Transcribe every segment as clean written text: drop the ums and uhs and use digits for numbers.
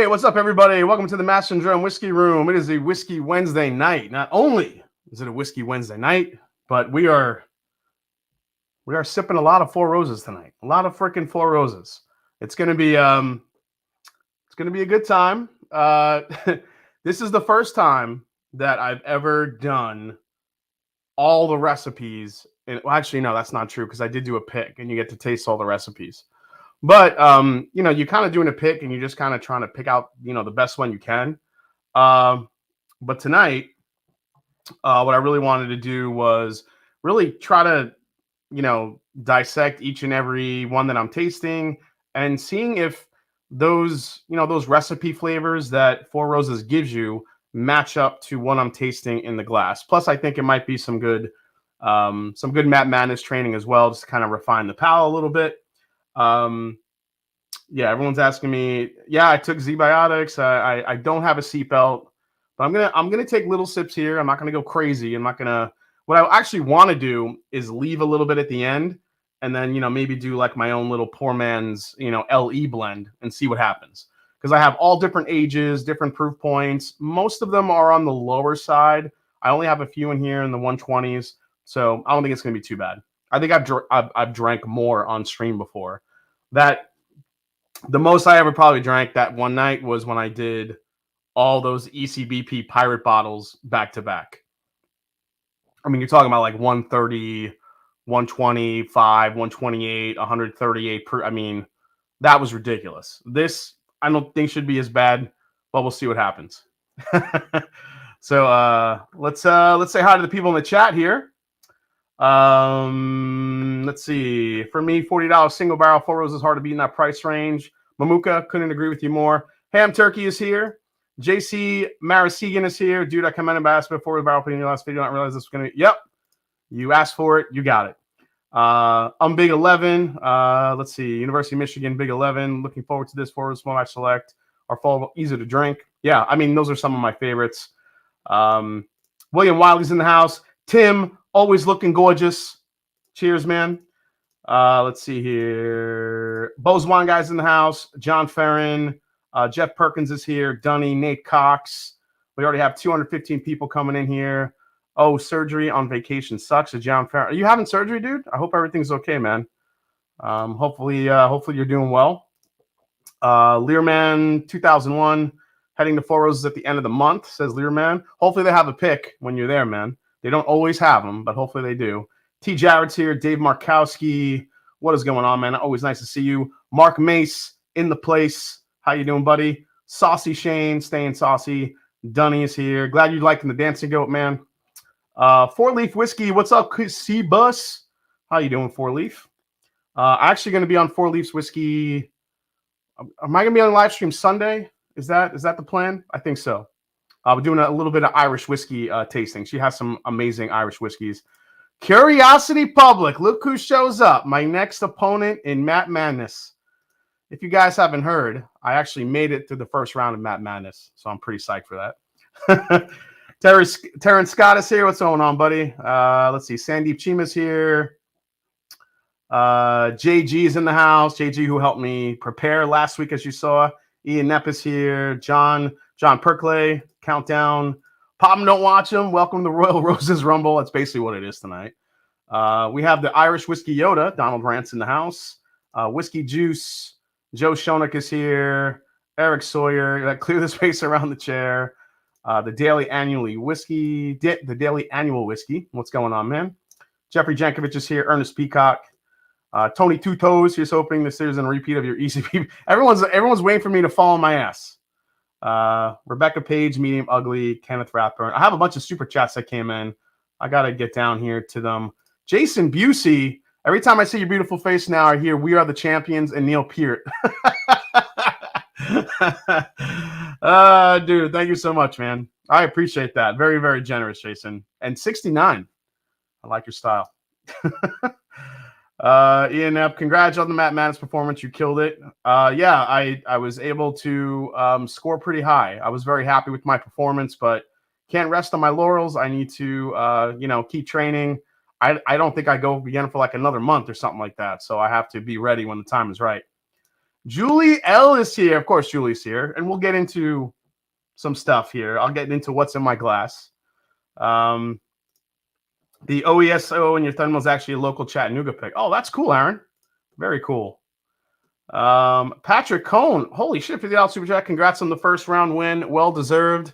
Hey, what's up, everybody? Welcome to the Mash and Drum Whiskey Room. It is a Whiskey Wednesday night. Not only is it a Whiskey Wednesday night, but we are sipping a lot of Four Roses tonight. A lot of freaking Four Roses. It's gonna be a good time. This is the first time that I've ever done all the recipes. Well, actually, no, that's not true because I did do a pick, and you get to taste all the recipes. But you're kind of doing a pick, and you're just kind of trying to pick out, the best one you can. But tonight, what I really wanted to do was really try to, dissect each and every one that I'm tasting and seeing if those recipe flavors that Four Roses gives you match up to what I'm tasting in the glass. Plus, I think it might be some good Matt Madness training as well, just to kind of refine the palate a little bit. Yeah, everyone's asking me. Yeah, I took Z-Biotics. I don't have a seatbelt, but I'm gonna take little sips here. I'm not gonna go crazy. What I actually want to do is leave a little bit at the end, and then maybe do like my own little poor man's LE blend and see what happens. Because I have all different ages, different proof points. Most of them are on the lower side. I only have a few in here in the 120s, so I don't think it's gonna be too bad. I think I've drank more on stream before. The most I ever probably drank that one night was when I did all those ECBP pirate bottles back to back. I mean, you're talking about like 130, 125, 128, 138. I mean, that was ridiculous. This I don't think should be as bad, but we'll see what happens. So let's say hi to the people in the chat here. Let's see. For me, $40 single barrel Four Roses hard to beat in that price range. Mamuka, couldn't agree with you more. Ham Turkey is here. JC Marasegan is here. Dude, I commented by asking before the barrel opening in your last video. I didn't realize this was gonna be. Yep, you asked for it, you got it. I'm Big 11. Let's see. University of Michigan, Big 11. Looking forward to this Four Roses Small Batch Select. Our fall easy to drink. Yeah, I mean those are some of my favorites. William Wiley's in the house. Tim, always looking gorgeous. Cheers, man. Let's see here. Bo's Wine Guy's in the house. John Ferrin. Jeff Perkins is here. Dunny, Nate Cox. We already have 215 people coming in here. Oh, surgery on vacation sucks. So John Ferrin. Are you having surgery, dude? I hope everything's okay, man. Hopefully you're doing well. Learman 2001 heading to Four Roses at the end of the month, says Learman. Hopefully they have a pick when you're there, man. They don't always have them, but hopefully they do. T. Jarrett's here. Dave Markowski. What is going on, man? Always nice to see you. Mark Mace in the place. How you doing, buddy? Saucy Shane, staying saucy. Dunny is here. Glad you're liking the Dancing Goat, man. Four Leaf Whiskey. What's up, C-Bus? How you doing, Four Leaf? Actually going to be on Four Leaf's Whiskey. Am I going to be on live stream Sunday? Is that the plan? I think so. We're doing a little bit of Irish whiskey tasting. She has some amazing Irish whiskeys. Curiosity Public. Look who shows up. My next opponent in Matt Madness. If you guys haven't heard, I actually made it through the first round of Matt Madness, so I'm pretty psyched for that. Terrence Scott is here. What's going on, buddy? Let's see. Sandeep Chima's here. JG is in the house. JG, who helped me prepare last week, as you saw. Ian Knepp is here. John Perkley, Countdown. Pop 'em, don't watch them. Welcome to the Royal Roses Rumble. That's basically what it is tonight. We have the Irish Whiskey Yoda, Donald Rance in the house. Whiskey Juice. Joe Shonik is here. Eric Sawyer. Clear the space around the chair. The Daily Annual Whiskey. What's going on, man? Jeffrey Jankovic is here. Ernest Peacock. Tony Two Toes. Here's hoping this is a repeat of your ECP. Everyone's waiting for me to fall on my ass. Rebecca Page, Medium Ugly. Kenneth Rathburn. I have a bunch of super chats that came in. I got to get down here to them. Jason Busey. Every time I see your beautiful face now, I hear We Are the Champions and Neil Peart. Dude, thank you so much, man. I appreciate that. Very, very generous, Jason. And 69. I like your style. Ian Knepp, congrats on the Matt Madness performance. You killed it. Yeah, I was able to score pretty high. I was very happy with my performance, but can't rest on my laurels. I need to, keep training. I don't think I go again for like another month or something like that. So I have to be ready when the time is right. Julie L is here. Of course, Julie's here. And we'll get into some stuff here. I'll get into what's in my glass. The OESO in your thumbnail is actually a local Chattanooga pick. Oh, that's cool, Aaron. Very cool. Patrick Cohn. Holy shit, $50 super chat. Congrats on the first round win. Well deserved.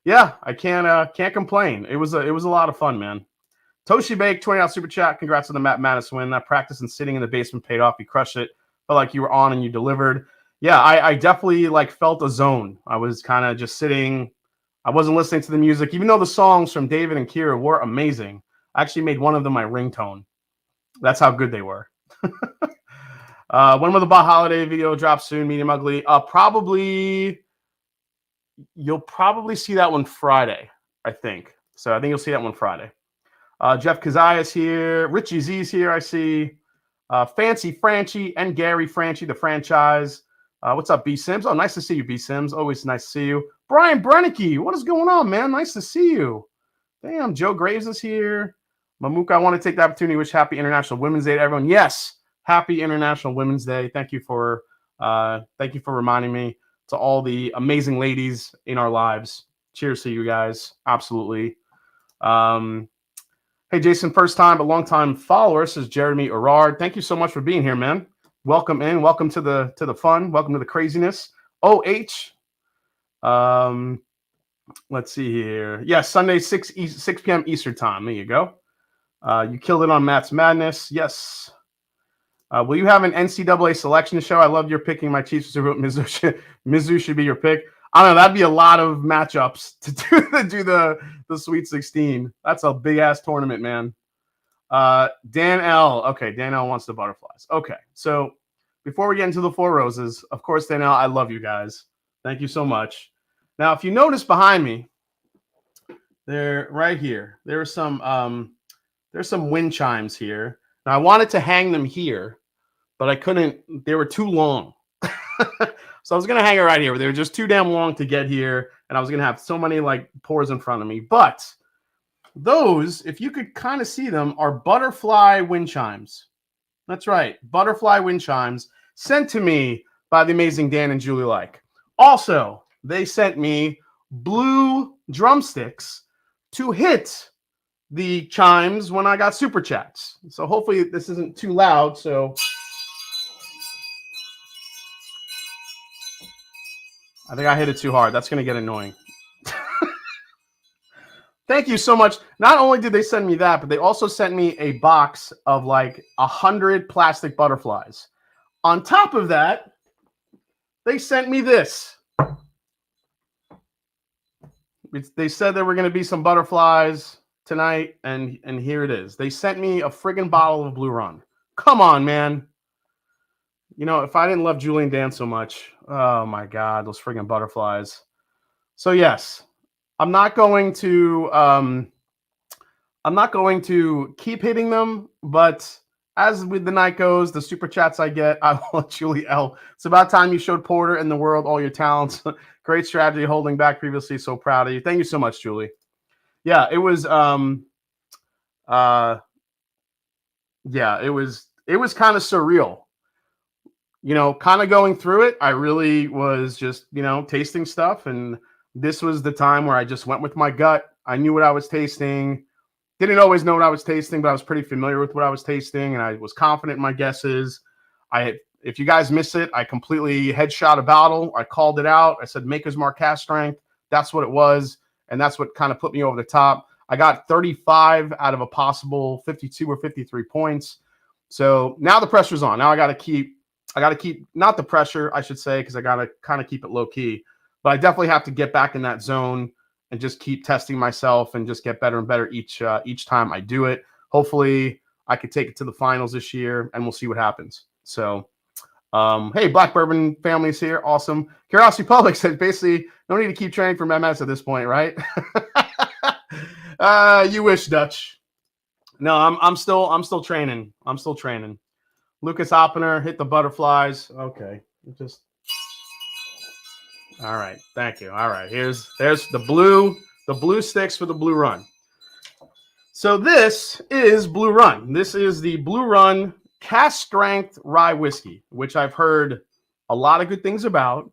Yeah, I can't complain. It was a lot of fun, man. Toshi Bake, $20 super chat. Congrats on the Matt Mattis win. That practice and sitting in the basement paid off. You crushed it. Felt like you were on and you delivered. Yeah, I definitely like felt a zone. I was kind of just sitting. I wasn't listening to the music, even though the songs from David and Kira were amazing. I actually made one of them my ringtone. That's how good they were. When will the Bah Holiday video drop soon? Medium Ugly. You'll probably see that one Friday, I think. So I think you'll see that one Friday. Jeff Kazayas here. Richie Z's here, I see. Fancy Franchi and Gary Franchi, the franchise. What's up, B Sims? Oh, nice to see you, B Sims. Always nice to see you. Brian Brennicky, what is going on, man? Nice to see you. Damn, Joe Graves is here. Mamuka, I want to take the opportunity to wish Happy International Women's Day to everyone. Yes, Happy International Women's Day. Thank you for reminding me. To all the amazing ladies in our lives. Cheers to you guys. Absolutely. Hey, Jason, first time but long time follower. This is Jeremy Erard. Thank you so much for being here, man. Welcome in. Welcome to the fun. Welcome to the craziness. OH. Let's see here. Yeah, Sunday, 6 p.m. Eastern time. There you go. You killed it on Matt's Madness. Yes. Will you have an NCAA selection show? I love your picking my Chiefs. Mizzou should be your pick. I don't know. That'd be a lot of matchups to do the Sweet 16. That's a big ass tournament, man. Dan L. Okay, Dan L wants the butterflies. Okay, so before we get into the Four Roses, of course, Dan L, I love you guys. Thank you so much. Now, if you notice behind me, they're right here. There's some wind chimes here. Now, I wanted to hang them here, but I couldn't. They were too long. So I was going to hang it right here. They were just too damn long to get here, and I was going to have so many like pours in front of me. But those, if you could kind of see them, are butterfly wind chimes. That's right. Butterfly wind chimes sent to me by the amazing Dan and Julie Like. Also, they sent me blue drumsticks to hit the chimes when I got super chats. So hopefully this isn't too loud. So I think I hit it too hard. That's going to get annoying. Thank you so much. Not only did they send me that, but they also sent me a box of like 100 plastic butterflies. On top of that, they sent me this. They said there were going to be some butterflies tonight, and here it is. They sent me a friggin' bottle of Blue Run. Come on, man. You know, if I didn't love Julie and Dan so much, oh my God, those friggin' butterflies. So yes, I'm not going to keep hitting them, but as with the night goes, the super chats I get, I will let Julie L. It's about time you showed Porter and the world all your talents. Great strategy holding back previously. So proud of you. Thank you so much, Julie. Yeah, it was it was kind of surreal. You know, kind of going through it. I really was just, you know, tasting stuff, and this was the time where I just went with my gut. I knew what I was tasting. Didn't always know what I was tasting, but I was pretty familiar with what I was tasting, and I was confident in my guesses. If you guys miss it, I completely headshot a bottle. I called it out. I said Maker's Mark cast strength. That's what it was, and that's what kind of put me over the top. I got 35 out of a possible 52 or 53 points. So now the pressure's on. Now I got to keep not the pressure, I should say, because I got to kind of keep it low key. But I definitely have to get back in that zone and just keep testing myself and just get better and better each time I do it. Hopefully, I could take it to the finals this year, and we'll see what happens. So, hey, Black Bourbon family's here. Awesome. Curiosity Public says basically no need to keep training for MS at this point, right? You wish, Dutch. No, I'm still training. I'm still training. Lucas Oppener hit the butterflies. Okay, just all right. Thank you. All right, there's the blue sticks for the Blue Run. So this is Blue Run. This is the Blue Run cast strength rye whiskey, which I've heard a lot of good things about.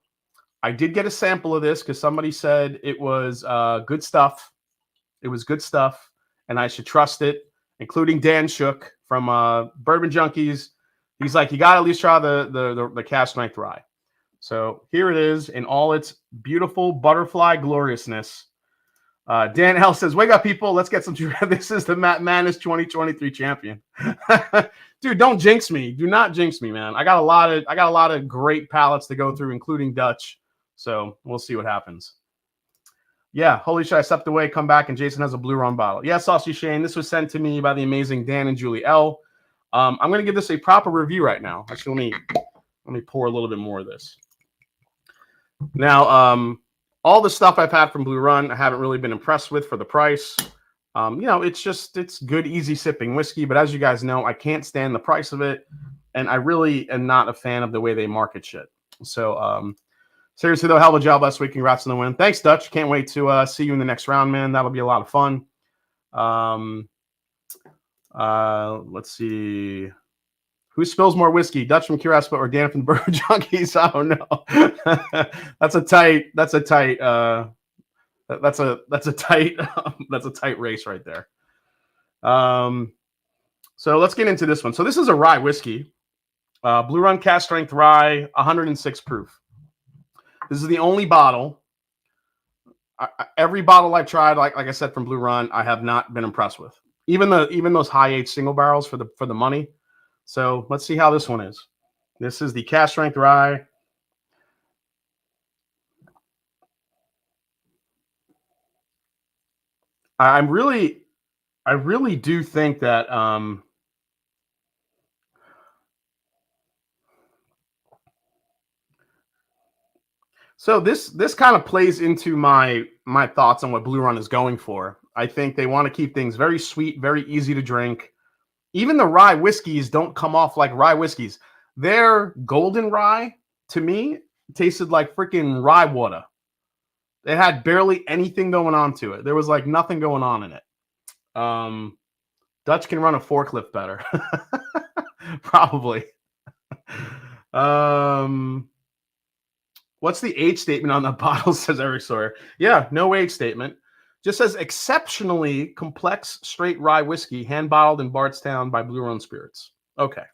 I did get a sample of this because somebody said it was good stuff. It was good stuff, and I should trust it, including Dan Shook from Bourbon Junkies. He's like, you got to at least try the cast strength rye. So here it is in all its beautiful butterfly gloriousness. Dan L says, wake up, people. Let's get some. This is the Matt Manis 2023 champion. Dude, don't jinx me. Do not jinx me, man. I got a lot of great palettes to go through, including Dutch. So we'll see what happens. Yeah, holy shit, I stepped away, come back, and Jason has a blue rum bottle. Yeah, Saucy Shane, this was sent to me by the amazing Dan and Julie L. I'm going to give this a proper review right now. Actually, let me pour a little bit more of this. Now, all the stuff I've had from Blue Run, I haven't really been impressed with for the price. You know, it's good, easy sipping whiskey, but as you guys know, I can't stand the price of it, and I really am not a fan of the way they market shit. So, seriously, though, hell of a job last week. Congrats on the win. Thanks, Dutch. Can't wait to see you in the next round, man. That'll be a lot of fun. Let's see. Who spills more whiskey, Dutch from Curiosity or Dan from the Bourbon Junkies? I don't know. That's a tight race right there. So let's get into this one. So this is a rye whiskey, Blue Run cast strength rye, 106 proof. This is the only bottle. Every bottle I've tried, like I said, from Blue Run, I have not been impressed with. Even those high age single barrels for the money. So let's see how this one is. This is the cast strength rye. I really do think that so this kind of plays into my thoughts on what Blue Run is going for. I think they want to keep things very sweet, very easy to drink. Even the rye whiskeys don't come off like rye whiskeys. Their golden rye, to me, tasted like freaking rye water. It had barely anything going on to it. There was like nothing going on in it. Dutch can run a forklift better. Probably. What's the age statement on the bottle, says Eric Sawyer. Yeah, no age statement. Just says exceptionally complex straight rye whiskey, hand bottled in Bardstown by Blue Run Spirits. Okay.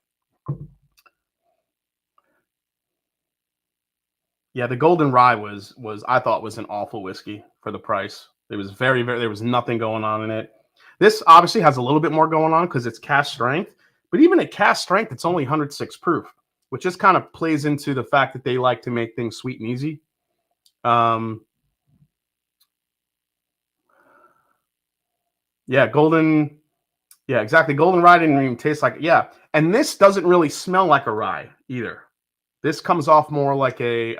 Yeah, the golden rye was I thought was an awful whiskey for the price. It was very there was nothing going on in it. This obviously has a little bit more going on because it's cast strength, but even at cast strength, it's only 106 proof, which just kind of plays into the fact that they like to make things sweet and easy. Yeah, golden. Yeah, exactly. Golden rye didn't even taste like it. Yeah, and this doesn't really smell like a rye either. This comes off more like a.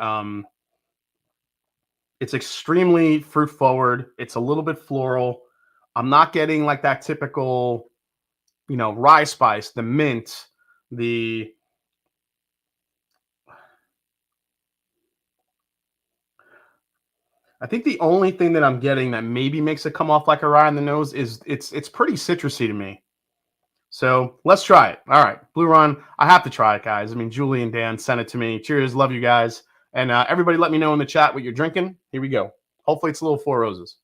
It's extremely fruit forward. It's a little bit floral. I'm not getting like that typical, rye spice, the mint, I think the only thing that I'm getting that maybe makes it come off like a rye in the nose is it's pretty citrusy to me. So let's try it. All right, Blue Run. I have to try it, guys. I mean, Julie and Dan sent it to me. Cheers. Love you guys. And everybody let me know in the chat what you're drinking. Here we go. Hopefully it's a little Four Roses.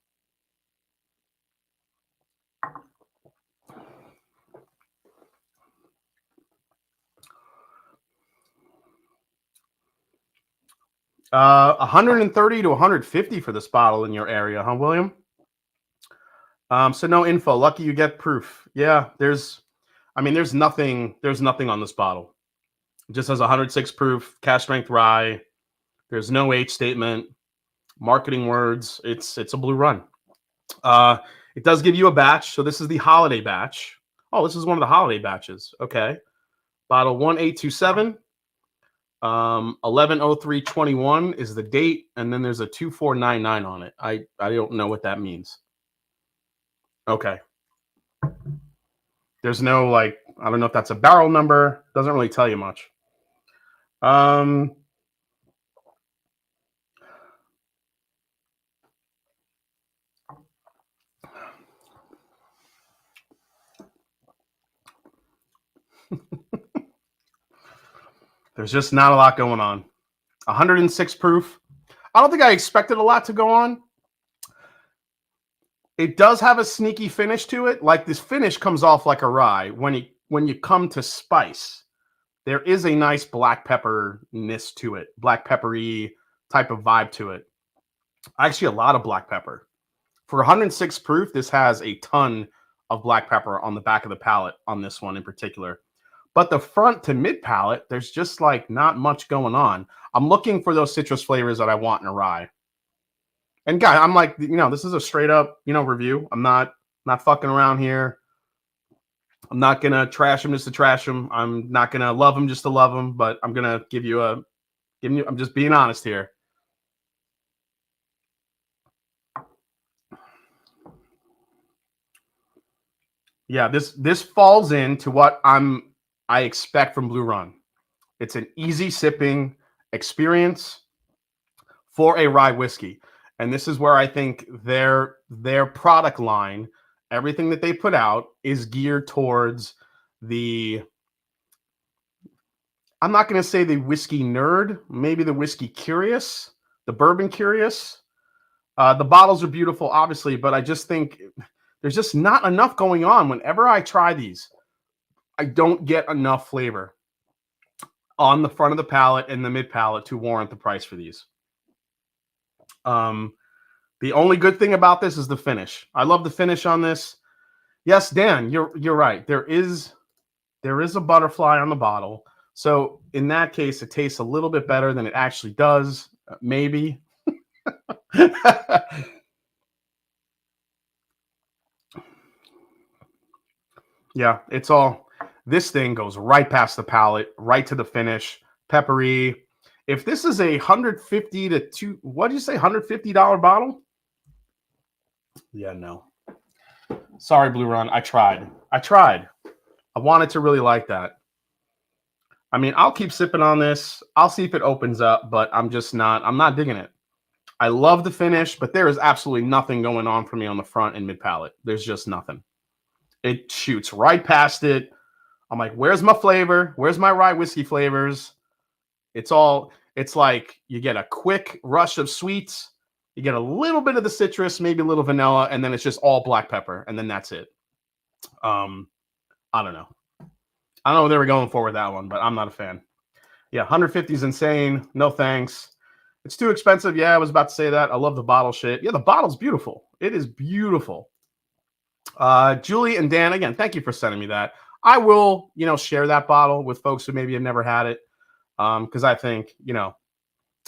Uh, 130 to 150 for this bottle in your area, huh, William? So no info. Lucky you get proof. Yeah, there's nothing on this bottle. It just has 106 proof, cast strength rye. There's no age statement, marketing words. It's a Blue Run. It does give you a batch. So this is the holiday batch. Oh, this is one of the holiday batches. Okay. Bottle 1827. 11/03/21 is the date, and then there's a 2499 on it. I don't know what that means. Okay. There's no I don't know if that's a barrel number. Doesn't really tell you much. There's just not a lot going on. 106 proof. I don't think I expected a lot to go on. It does have a sneaky finish to it. Like this finish comes off like a rye. When you come to spice, there is a nice black pepper-ness to it. Black peppery type of vibe to it. Actually, a lot of black pepper. For 106 proof, this has a ton of black pepper on the back of the palate on this one in particular. But the front to mid palate, there's just like not much going on. I'm looking for those citrus flavors that I want in a rye. And guys, I'm like, this is a straight up, review. I'm not fucking around here. I'm not gonna trash him just to trash him. I'm not gonna love him just to love him. But I'm gonna I'm just being honest here. Yeah, this falls into what I expect from Blue Run. It's an easy sipping experience for a rye whiskey. And this is where I think their product line, everything that they put out, is geared towards I'm not going to say the whiskey nerd, maybe the whiskey curious, the bourbon curious. The bottles are beautiful, obviously, but I just think there's just not enough going on. Whenever I try these, I don't get enough flavor on the front of the palate and the mid palate to warrant the price for these. The only good thing about this is the finish. I love the finish on this. Yes, Dan, you're right. There is a butterfly on the bottle. So in that case, it tastes a little bit better than it actually does. Maybe. Yeah, this thing goes right past the palate, right to the finish, peppery. If this is a $150 to $150 bottle? Yeah, no. Sorry, Blue Run. I tried. I wanted to really like that. I mean, I'll keep sipping on this. I'll see if it opens up, but I'm not digging it. I love the finish, but there is absolutely nothing going on for me on the front and mid palate. There's just nothing. It shoots right past it. I'm like, where's my flavor? Where's my rye whiskey flavors? It's like you get a quick rush of sweets. You get a little bit of the citrus, maybe a little vanilla, and then it's just all black pepper, and then that's it. I don't know. I don't know what they were going for with that one, but I'm not a fan. Yeah, 150 is insane. No thanks. It's too expensive. Yeah, I was about to say that. I love the bottle shit. Yeah, the bottle's beautiful. It is beautiful. Julie and Dan, again, thank you for sending me that. I will, share that bottle with folks who maybe have never had it. Because I think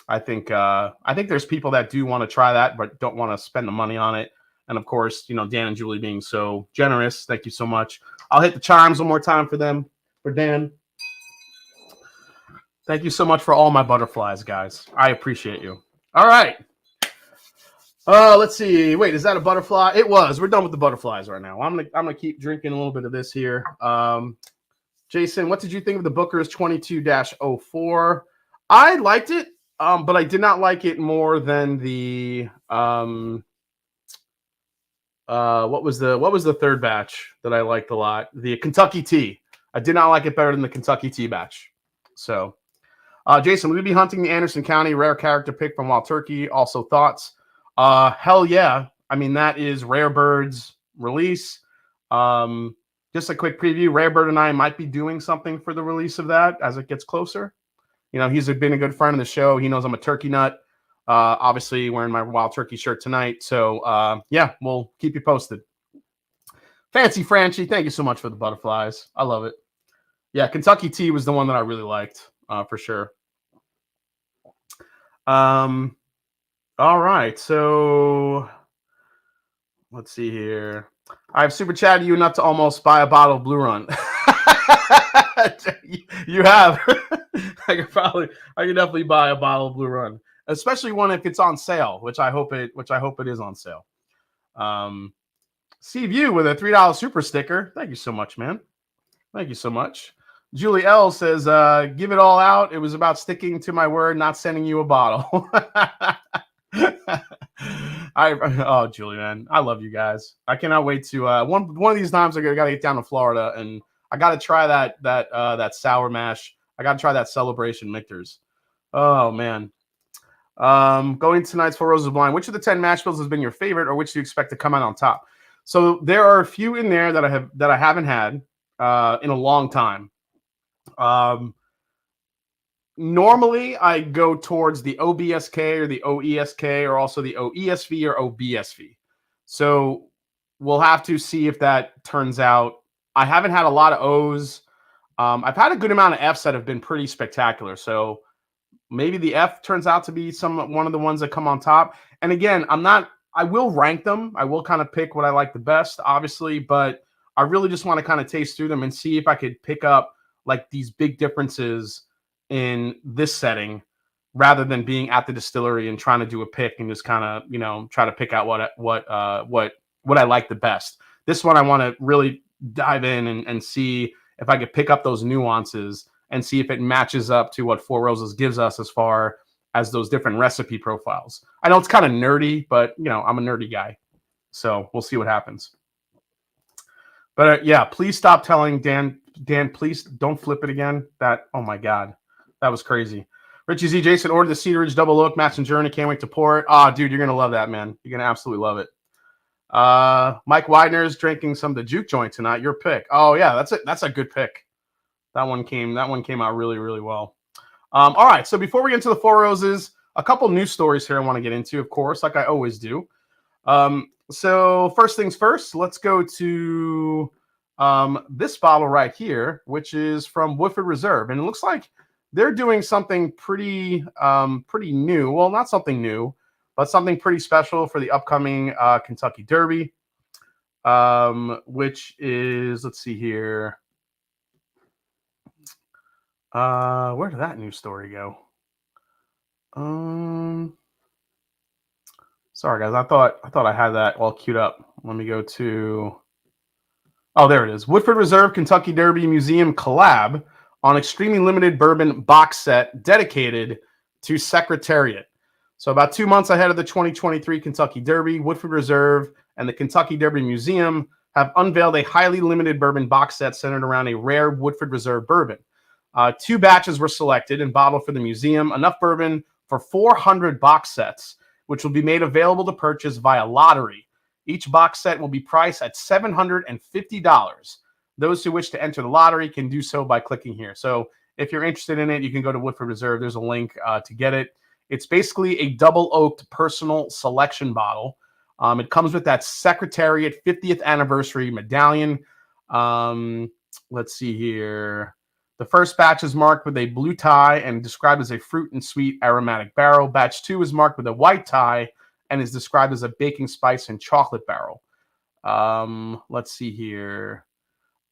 there's people that do want to try that, but don't want to spend the money on it. And of course, Dan and Julie being so generous. Thank you so much. I'll hit the chimes one more time for Dan. Thank you so much for all my butterflies, guys. I appreciate you. All right. Let's see. Wait, is that a butterfly? It was. We're done with the butterflies right now. I'm gonna keep drinking a little bit of this here. Jason, what did you think of the Booker's 22-04? I liked it, but I did not like it more than the what was the third batch that I liked a lot? The Kentucky Tea. I did not like it better than the Kentucky Tea batch. So, Jason, will you be hunting the Anderson County rare character pick from Wild Turkey? Also, thoughts? Hell yeah. I mean, that is Rare Bird's release. Just a quick preview. Rare Bird and I might be doing something for the release of that as it gets closer. He's been a good friend of the show. He knows I'm a turkey nut. Obviously, wearing my Wild Turkey shirt tonight. So, yeah, we'll keep you posted. Fancy Franchi, thank you so much for the butterflies. I love it. Yeah, Kentucky Tea was the one that I really liked, for sure. All right, so let's see here. I've super chatted you enough to almost buy a bottle of Blue Run. You have. I could definitely buy a bottle of Blue Run, especially one if it's on sale, which I hope it is on sale. Steve, you with a $3 super sticker. Thank you so much, man. Thank you so much. Julie L says, give it all out. It was about sticking to my word, not sending you a bottle. Julie, man, I love you guys. I cannot wait to one of these times I gotta get down to Florida and I gotta try that sour mash. I gotta try that Celebration Michter's. Oh man, Going to tonight's Four Roses Blind, which of the 10 mash bills has been your favorite, or which do you expect to come out on top? So there are a few in there that I haven't had in a long time. Normally, I go towards the OBSK or the OESK or also the OESV or OBSV. So we'll have to see if that turns out. I haven't had a lot of O's. I've had a good amount of F's that have been pretty spectacular. So maybe the F turns out to be one of the ones that come on top. And again, I will rank them. I will kind of pick what I like the best, obviously, but I really just want to kind of taste through them and see if I could pick up like these big differences in this setting rather than being at the distillery and trying to do a pick and just kind of, try to pick out what I like the best. This one I want to really dive in and see if I could pick up those nuances and see if it matches up to what Four Roses gives us as far as those different recipe profiles. I know it's kind of nerdy, but I'm a nerdy guy, so we'll see what happens. But yeah, please stop telling Dan, please don't flip it again. Oh my God, that was crazy. Richie Z. Jason ordered the Cedar Ridge Double Oak Match and Journey. Can't wait to pour it. Oh, dude, you're going to love that, man. You're going to absolutely love it. Mike Widener's drinking some of the Juke Joint tonight. Your pick. Oh yeah, that's a good pick. That one came out really, really well. All right, so before we get into the Four Roses, a couple news stories here I want to get into, of course, like I always do. So first things first, let's go to this bottle right here, which is from Woodford Reserve, and it looks like they're doing something pretty new. Well, not something new, but something pretty special for the upcoming Kentucky Derby, which is, let's see here. Where did that news story go? Sorry guys, I thought I had that all queued up. Let me go to. Oh, there it is. Woodford Reserve Kentucky Derby Museum collab on extremely limited bourbon box set dedicated to Secretariat. So about 2 months ahead of the 2023 Kentucky Derby, Woodford Reserve and the Kentucky Derby Museum have unveiled a highly limited bourbon box set centered around a rare Woodford Reserve bourbon. 2 batches were selected and bottled for the museum, enough bourbon for 400 box sets, which will be made available to purchase via lottery. Each box set will be priced at $750. Those who wish to enter the lottery can do so by clicking here. So if you're interested in it, you can go to Woodford Reserve. There's a link to get it. It's basically a double oaked personal selection bottle. It comes with that Secretariat 50th anniversary medallion. Let's see here. The first batch is marked with a blue tie and described as a fruit and sweet aromatic barrel. Batch 2 is marked with a white tie and is described as a baking spice and chocolate barrel. Let's see here.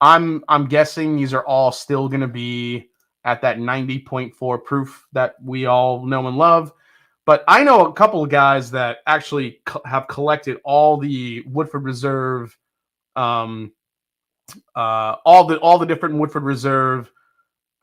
I'm guessing these are all still going to be at that 90.4 proof that we all know and love. But I know a couple of guys that actually have collected all the Woodford Reserve, all the different Woodford Reserve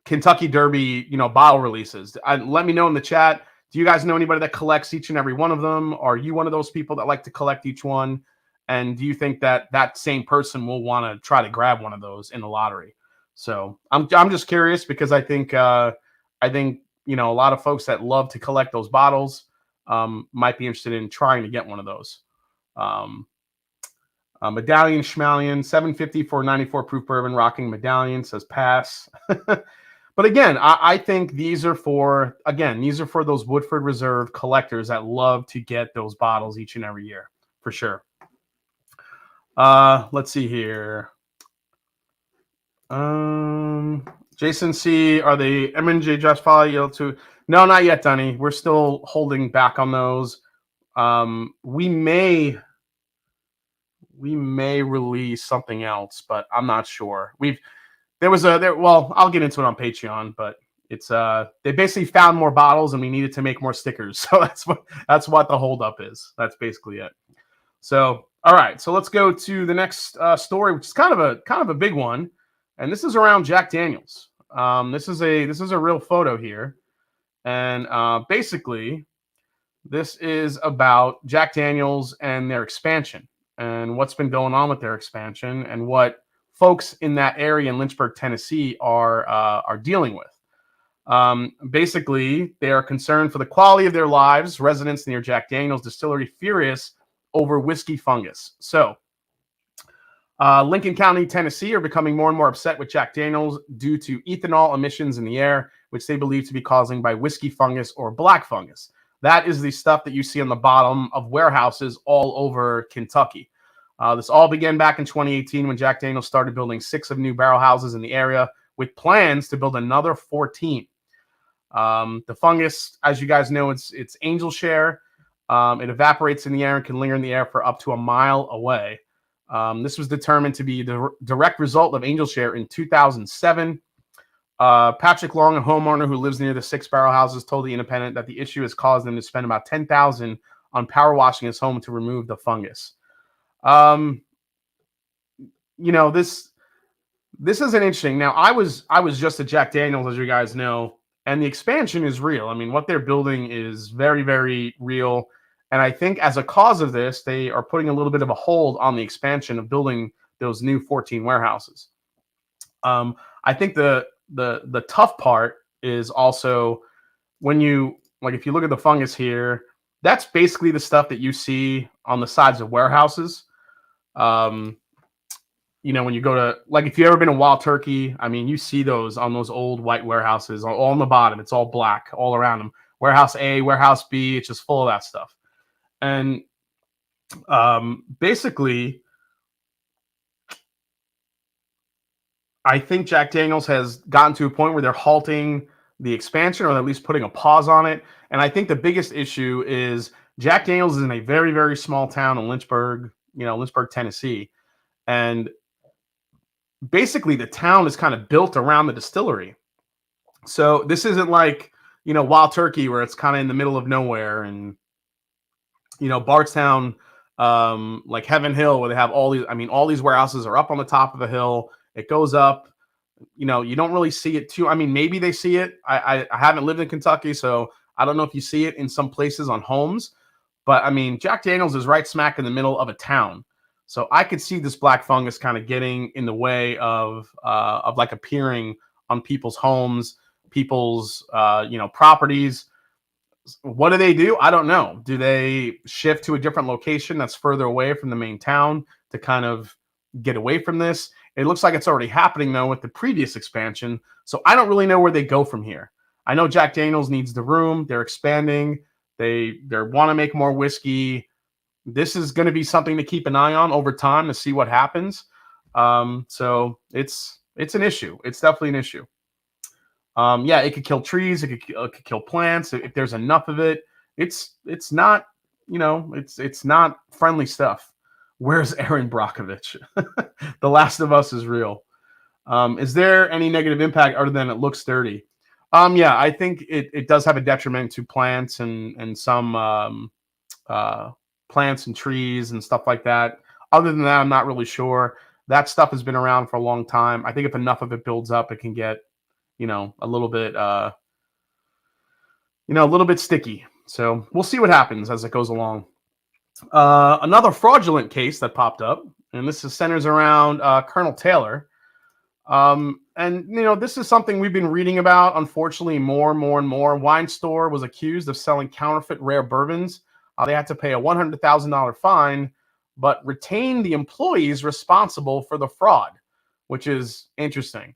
Kentucky Derby, bottle releases. Let me know in the chat. Do you guys know anybody that collects each and every one of them? Are you one of those people that like to collect each one? And do you think that same person will want to try to grab one of those in the lottery? So I'm just curious because I think a lot of folks that love to collect those bottles might be interested in trying to get one of those. Medallion Schmalion, $750 for 94 proof bourbon, rocking medallion, says pass. But again, I think these are for those Woodford Reserve collectors that love to get those bottles each and every year, for sure. Let's see here. Jason C, are the M&J Just Follow you to? No, not yet, Dunny. We're still holding back on those. We may release something else, but I'm not sure. Well, I'll get into it on Patreon, but it's they basically found more bottles and we needed to make more stickers. So that's what the holdup is. That's basically it. So all right, so let's go to the next story, which is kind of a big one, and this is around Jack Daniels. This is a real photo here, and basically this is about Jack Daniels and their expansion and what's been going on with their expansion and what folks in that area in Lynchburg, Tennessee are dealing with. Basically, they are concerned for the quality of their lives. Residents near Jack Daniel's distillery furious over whiskey fungus. So, Lincoln County, Tennessee are becoming more and more upset with Jack Daniel's due to ethanol emissions in the air, which they believe to be caused by whiskey fungus or black fungus. That is the stuff that you see on the bottom of warehouses all over Kentucky. This all began back in 2018 when Jack Daniel's started building 6 of new barrel houses in the area with plans to build another 14. The fungus, as you guys know, it's angel share. It evaporates in the air and can linger in the air for up to a mile away. This was determined to be the direct result of angel share in 2007. Patrick Long, a homeowner who lives near the 6 barrel houses, told the Independent that the issue has caused them to spend about $10,000 on power washing his home to remove the fungus. This is an interesting. Now, I was just at Jack Daniel's, as you guys know, and the expansion is real. I mean, what they're building is very, very real. And I think as a cause of this, they are putting a little bit of a hold on the expansion of building those new 14 warehouses. I think the tough part is also when you, like, if you look at the fungus here, that's basically the stuff that you see on the sides of warehouses. When you go to, like, if you've ever been in Wild Turkey, I mean, you see those on those old white warehouses, all on the bottom. It's all black all around them. Warehouse A, Warehouse B, it's just full of that stuff. And basically, I think Jack Daniel's has gotten to a point where they're halting the expansion, or at least putting a pause on it. And I think the biggest issue is Jack Daniel's is in a very, very small town in Lynchburg, Tennessee. And basically the town is kind of built around the distillery. So this isn't like, Wild Turkey, where it's kind of in the middle of nowhere, and, Bardstown, like Heaven Hill, where they have all these warehouses are up on the top of the hill. It goes up, you don't really see it too. I mean, maybe they see it. I haven't lived in Kentucky, so I don't know if you see it in some places on homes, but I mean, Jack Daniel's is right smack in the middle of a town. So I could see this black fungus kind of getting in the way of like appearing on people's homes, people's properties. What do they do? I don't know. Do they shift to a different location that's further away from the main town to kind of get away from this? It looks like it's already happening, though, with the previous expansion. So I don't really know where they go from here. I know Jack Daniel's needs the room. They're expanding. They want to make more whiskey. This is going to be something to keep an eye on over time to see what happens. So it's an issue. It's definitely an issue. It could kill trees. It could kill plants if there's enough of it. It's not, it's not friendly stuff. Where's Aaron Brockovich? The Last of Us is real. Is there any negative impact other than it looks dirty? I think it does have a detriment to plants and some plants and trees and stuff like that. Other than that, I'm not really sure. That stuff has been around for a long time. I think if enough of it builds up, it can get, a little bit sticky. So we'll see what happens as it goes along. Another fraudulent case that popped up, and this centers around Colonel Taylor. This is something we've been reading about, unfortunately, more and more. Wine store was accused of selling counterfeit rare bourbons. They had to pay a $100,000 fine, but retain the employees responsible for the fraud, which is interesting.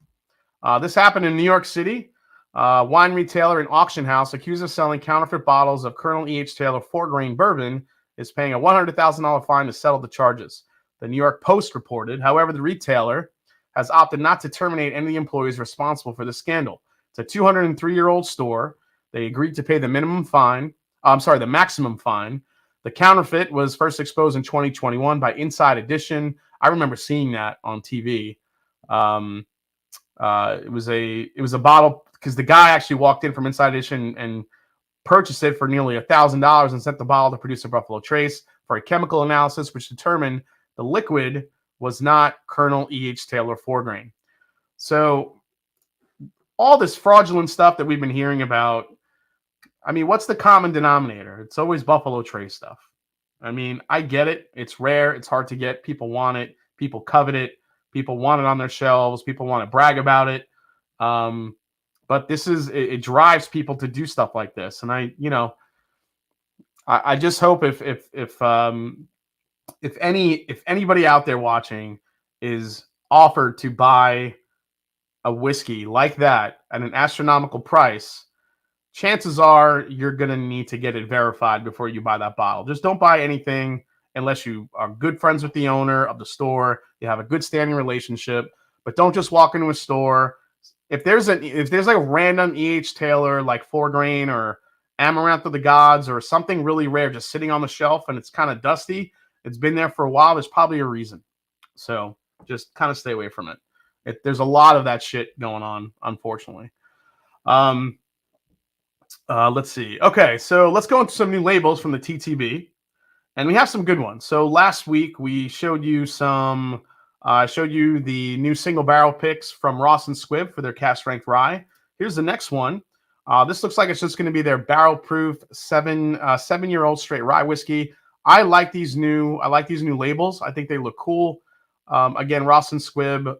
This happened in New York City. Wine retailer and auction house accused of selling counterfeit bottles of Colonel E.H. Taylor 4-grain bourbon is paying a $100,000 fine to settle the charges. The New York Post reported. However, the retailer has opted not to terminate any of the employees responsible for the scandal. It's a 203-year-old store. They agreed to pay the maximum fine. The counterfeit was first exposed in 2021 by Inside Edition. I remember seeing that on TV. It was a bottle, because the guy actually walked in from Inside Edition and purchased it for nearly $1,000 and sent the bottle to producer Buffalo Trace for a chemical analysis, which determined the liquid was not Colonel E.H. Taylor 4-grain. So all this fraudulent stuff that we've been hearing about, I mean, what's the common denominator? It's always Buffalo Trace stuff. I mean, I get it. It's rare. It's hard to get. People want it. People covet it. People want it on their shelves. People want to brag about it. but it drives people to do stuff like this. And I just hope if anybody out there watching is offered to buy a whiskey like that at an astronomical price, chances are you're going to need to get it verified before you buy that bottle. Just don't buy anything unless you are good friends with the owner of the store, you have a good standing relationship, but don't just walk into a store. If there's like a random E.H. Taylor, like 4 grain or Amaranth of the Gods or something really rare just sitting on the shelf and it's kind of dusty, it's been there for a while, there's probably a reason. So just kind of stay away from it. There's a lot of that shit going on, unfortunately. Let's see. Okay, so let's go into some new labels from the TTB. And we have some good ones. So last week we showed you the new single barrel picks from Ross and Squibb for their cast strength rye. Here's the next one. This looks like it's just going to be their barrel proof 7-year-old straight rye whiskey. I like these new labels. I think they look cool. Again, Ross and Squibb,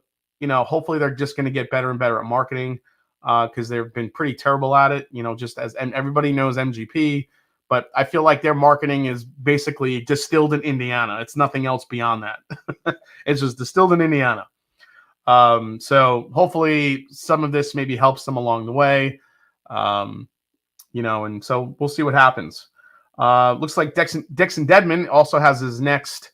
hopefully they're just going to get better and better at marketing because they've been pretty terrible at it. And everybody knows MGP. But I feel like their marketing is basically distilled in Indiana. It's nothing else beyond that. It's just distilled in Indiana. So hopefully some of this maybe helps them along the way. And so we'll see what happens. Looks like Dixon Deadman also has his next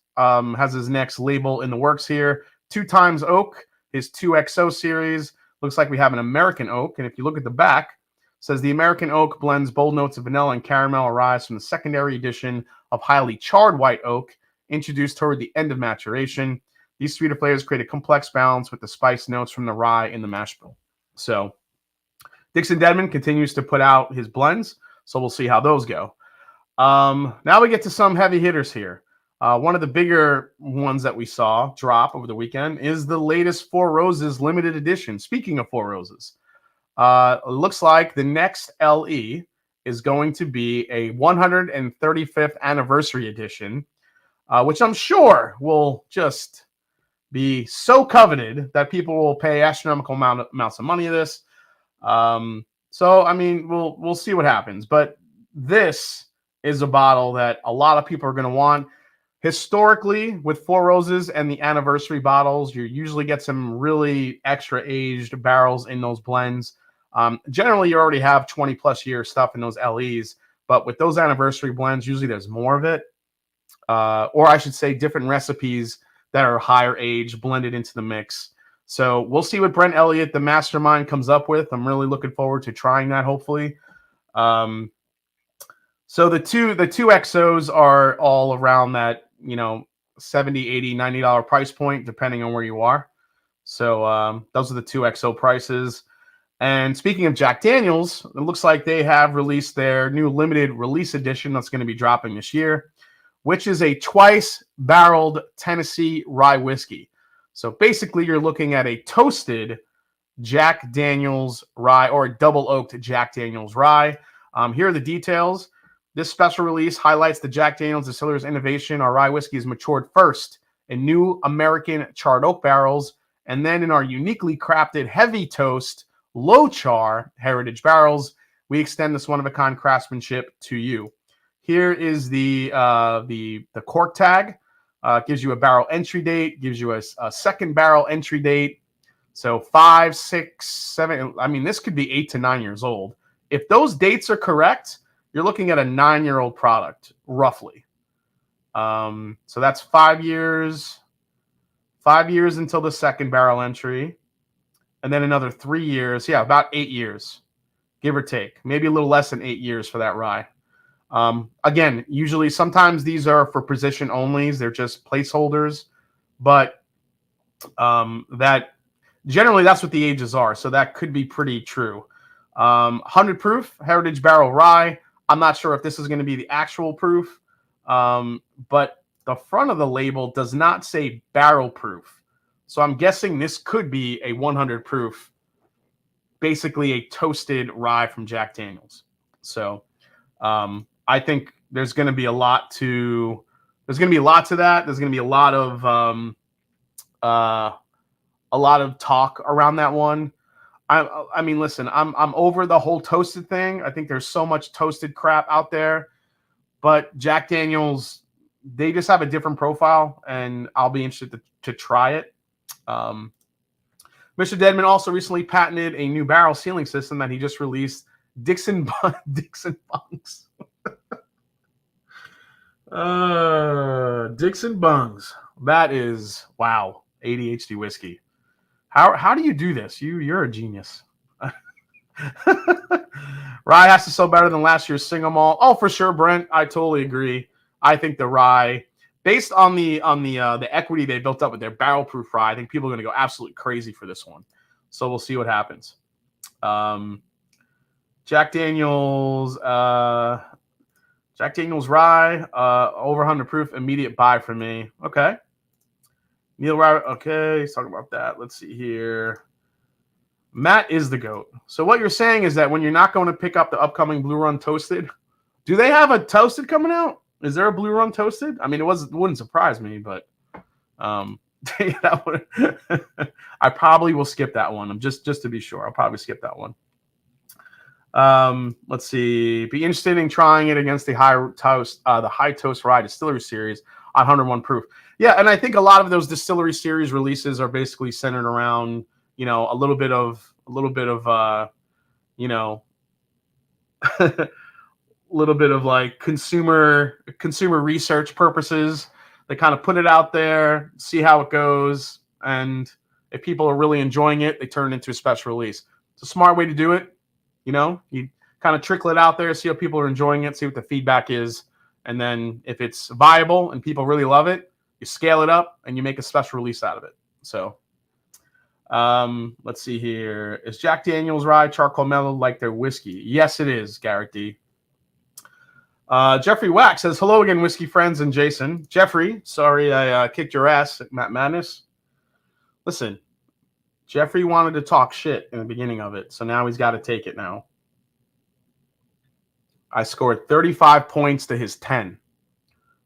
label in the works here. 2 times oak, his 2XO series. Looks like we have an American oak. And if you look at the back, says the American oak blends bold notes of vanilla and caramel arise from the secondary edition of highly charred white oak introduced toward the end of maturation. These sweeter flavors create a complex balance with the spice notes from the rye in the mash bill. So Dixon Deadman continues to put out his blends, so we'll see how those go. Now we get to some heavy hitters here. One of the bigger ones that we saw drop over the weekend is the latest Four Roses limited edition. Speaking of Four Roses, it looks like the next LE is going to be a 135th anniversary edition, which I'm sure will just be so coveted that people will pay astronomical amounts of money for this. So I mean, we'll see what happens. But this is a bottle that a lot of people are going to want. Historically, with Four Roses and the anniversary bottles, you usually get some really extra aged barrels in those blends. Generally, you already have 20 plus year stuff in those LEs, but with those anniversary blends, usually there's more of it. Or I should say different recipes that are higher age blended into the mix. So we'll see what Brent Elliott, the mastermind, comes up with. I'm really looking forward to trying that, hopefully. So the two XOs are all around that, $70, $80, $90 price point, depending on where you are. So those are the 2 XO prices. And speaking of Jack Daniels, it looks like they have released their new limited release edition that's going to be dropping this year, which is a twice barreled Tennessee rye whiskey. So basically you're looking at a toasted Jack Daniels rye or a double oaked Jack Daniels rye. Here are the details. This special release highlights the Jack Daniels Distillery's innovation. Our rye whiskey is matured first in new American charred oak barrels, and then in our uniquely crafted heavy toast, low char heritage barrels. We extend this one-of-a-kind craftsmanship to you. Here is the cork tag. Gives you a barrel entry date, gives you a second barrel entry date. So 5, 6, 7. I mean, this could be 8 to 9 years old. If those dates are correct, you're looking at a 9-year-old product, roughly. So that's 5 years. 5 years until the second barrel entry. And then another 3 years. Yeah, about 8 years, give or take. Maybe a little less than 8 years for that rye. Again, usually sometimes these are for position onlys. They're just placeholders. But that generally that's what the ages are. So that could be pretty true. 100 proof heritage barrel rye. I'm not sure if this is going to be the actual proof, but the front of the label does not say barrel proof. So I'm guessing this could be a 100 proof, basically a toasted rye from Jack Daniels. So I think there's going to be a lot to that. There's going to be a lot of talk around that one. I mean, listen, I'm over the whole toasted thing. I think there's so much toasted crap out there, but Jack Daniels, they just have a different profile, and I'll be interested to try it. Mr. Deadman also recently patented a new barrel sealing system that he just released. Dixon Bungs. Dixon Bungs. That is, wow, ADHD whiskey. How do you do this? You're a genius. Rye has to sell better than last year's single malt. Oh, for sure, Brent. I totally agree. I think the rye, based on the equity they built up with their barrel proof rye, I think people are going to go absolutely crazy for this one. So we'll see what happens. Jack Daniels rye, over 100 proof, immediate buy for me. Okay. Neil Rye, okay, he's talking about that. Let's see here. Matt is the GOAT. So what you're saying is that when you're not going to pick up the upcoming Blue Run Toasted, do they have a Toasted coming out? Is there a Blue Run Toasted? I mean, it wouldn't surprise me, but that would, I probably will skip that one. I'm just to be sure. I'll probably skip that one. Let's see. Be interested in trying it against the High Toast Rye Distillery Series on 101 proof. Yeah, and I think a lot of those Distillery Series releases are basically centered around, you know, a little bit of you know, a little bit of like consumer research purposes. They kind of put it out there, see how it goes, and if people are really enjoying it, they turn it into a special release. It's a smart way to do it. You know, you kind of trickle it out there, see how people are enjoying it, see what the feedback is, and then if it's viable and people really love it, you scale it up and you make a special release out of it. So let's see here. Is Jack Daniels Rye charcoal mellow like their whiskey? Yes, it is, Garrett D. Jeffrey Wack says, hello again, whiskey friends and Jason. Jeffrey, sorry I kicked your ass at Matt Madness. Listen, Jeffrey wanted to talk shit in the beginning of it, so now he's got to take it now. I scored 35 points to his 10.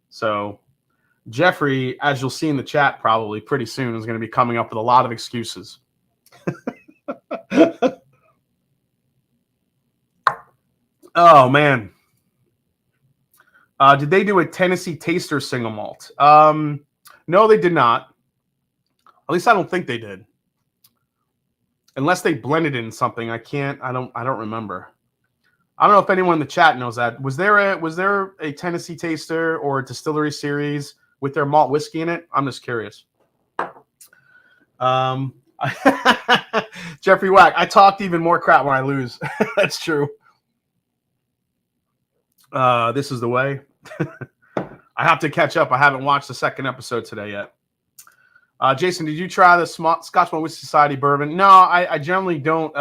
So Jeffrey, as you'll see in the chat probably pretty soon, is going to be coming up with a lot of excuses. Oh, man. Did they do a Tennessee Taster single malt? No, they did not. At least I don't think they did. Unless they blended it in something. I don't remember. I don't know if anyone in the chat knows that. Was there a Tennessee Taster or a Distillery Series with their malt whiskey in it? I'm just curious. Jeffrey Wack, I talked even more crap when I lose. That's true. This is the way. I have to catch up. I haven't watched the second episode today yet. Jason, did you try the Scotchman Whisky Society bourbon? No, I generally don't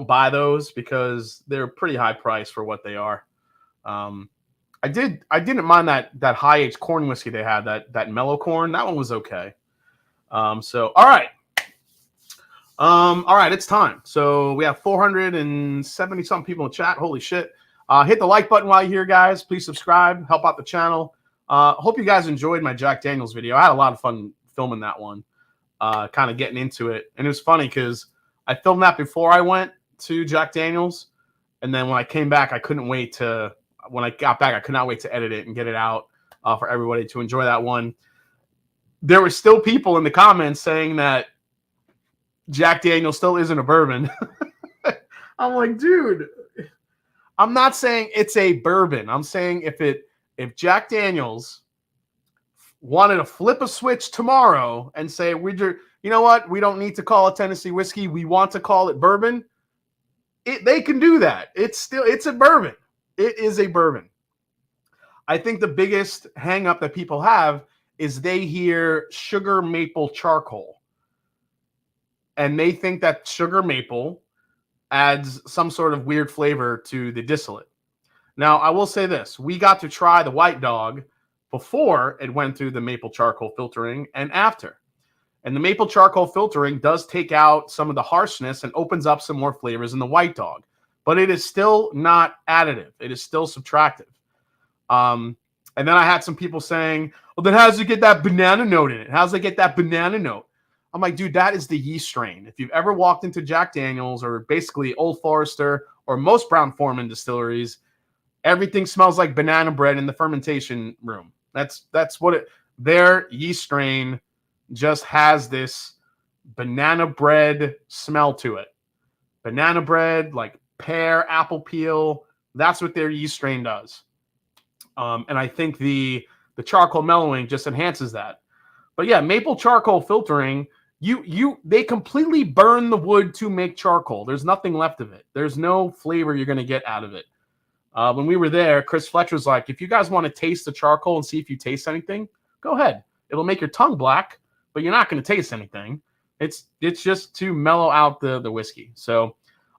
buy those because they're pretty high price for what they are. I didn't mind that high aged corn whiskey they had, that mellow corn. That one was okay. So all right, it's time. So we have 470 something people in chat. Holy shit! Hit the like button while you're here, guys. Please subscribe, help out the channel. Hope you guys enjoyed my Jack Daniels video. I had a lot of fun filming that one, kind of getting into it. And it was funny because I filmed that before I went to Jack Daniels. And then when I came back, when I got back, I could not wait to edit it and get it out for everybody to enjoy that one. There were still people in the comments saying that Jack Daniels still isn't a bourbon. I'm like, dude, I'm not saying it's a bourbon. I'm saying if Jack Daniels wanted to flip a switch tomorrow and say, you know what? We don't need to call it Tennessee whiskey. We want to call it bourbon. They can do that. It's a bourbon. It is a bourbon. I think the biggest hang up that people have is they hear sugar maple charcoal. And they think that sugar maple adds some sort of weird flavor to the distillate. Now, I will say this. We got to try the White Dog before it went through the maple charcoal filtering and after. And the maple charcoal filtering does take out some of the harshness and opens up some more flavors in the White Dog. But it is still not additive. It is still subtractive. And then I had some people saying, well, then how does it get that banana note in it? How does it get that banana note? I'm like, dude, that is the yeast strain. If you've ever walked into Jack Daniels or basically Old Forester or most Brown-Forman distilleries, everything smells like banana bread in the fermentation room. That's what it. Their yeast strain just has this banana bread smell to it. Banana bread, like pear, apple peel. That's what their yeast strain does. And I think the charcoal mellowing just enhances that. But yeah, maple charcoal filtering, they completely burn the wood to make charcoal. There's nothing left of it. There's no flavor you're going to get out of it. When we were there, Chris Fletcher's like, if you guys want to taste the charcoal and see if you taste anything, go ahead. It'll make your tongue black, but you're not going to taste anything. It's just to mellow out the whiskey. So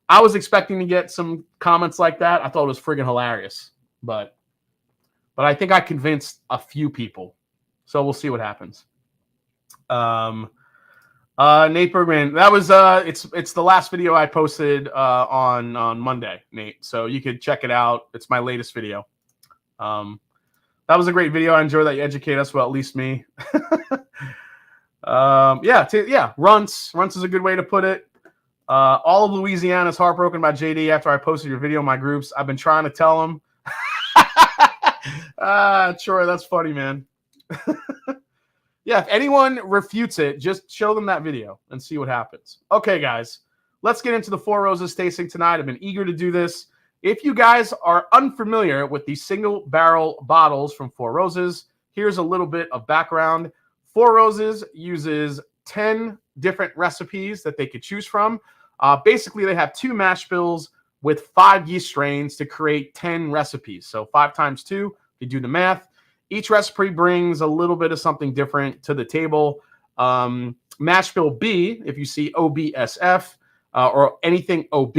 I was expecting to get some comments like that. I thought it was friggin' hilarious, but I think I convinced a few people. So we'll see what happens. Nate Bergman, that was it's the last video I posted on Monday, Nate. So you could check it out. It's my latest video. That was a great video. I enjoy that you educate us, well, at least me. Runts is a good way to put it. All of Louisiana is heartbroken about JD after I posted your video in my groups. I've been trying to tell him. Troy, that's funny, man. Yeah, if anyone refutes it, just show them that video and see what happens. Okay, guys, let's get into the Four Roses tasting tonight. I've been eager to do this. If you guys are unfamiliar with the single barrel bottles from Four Roses, here's a little bit of background. Four Roses uses 10 different recipes that they could choose from. Basically, they have 2 mash bills with 5 yeast strains to create 10 recipes. So 5 times 2, you do the math. Each recipe brings a little bit of something different to the table. Mash bill B, if you see OBSF or anything OB,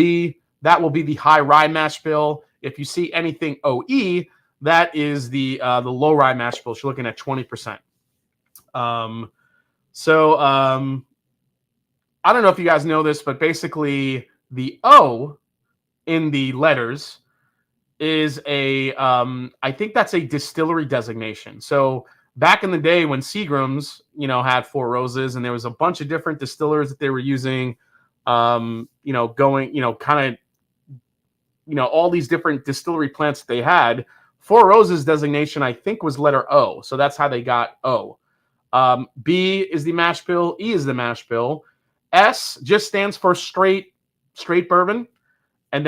that will be the high rye mash bill. If you see anything OE, that is the low rye mash bill. You're looking at 20%. I don't know if you guys know this, but basically the O in the letters is I think that's a distillery designation. So back in the day when Seagram's, had Four Roses and there was a bunch of different distillers that they were using, all these different distillery plants that they had, Four Roses designation, I think, was letter O. So that's how they got O. B is the mash bill. E is the mash bill. S just stands for straight bourbon. And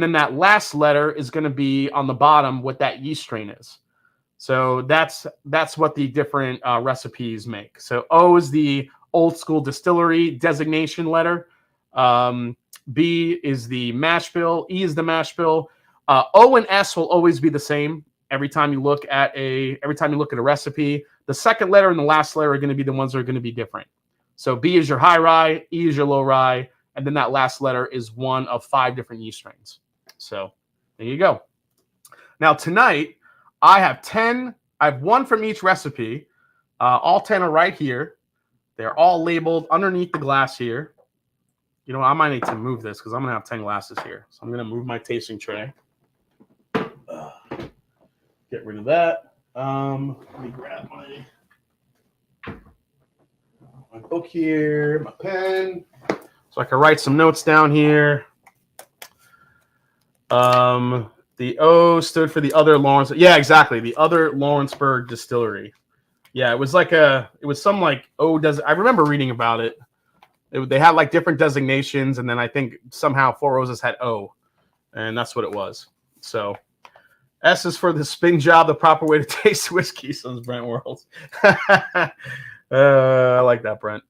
then that last letter is going to be on the bottom what that yeast strain is. So that's what the different recipes make. So O is the old school distillery designation letter. B is the mash bill. E is the mash bill. O and S will always be the same every time you look at a recipe. The second letter and the last letter are going to be the ones that are going to be different. So B is your high rye, E is your low rye, and then that last letter is one of 5 different yeast strains. So there you go. Now tonight I have 10. I have 1 from each recipe. All 10 are right here. They're all labeled underneath the glass here. You know, I might need to move this because I'm going to have 10 glasses here. So I'm going to move my tasting tray. Get rid of that. Let me grab my book here, my pen, so I can write some notes down here. The O stood for the other Lawrence. Yeah, exactly. The other Lawrenceburg distillery. Yeah, it was some like O does. I remember reading about it. They had like different designations, and then I think somehow Four Roses had O, and that's what it was. So S is for the spin job, the proper way to taste whiskey, says Brent World. I like that, Brent.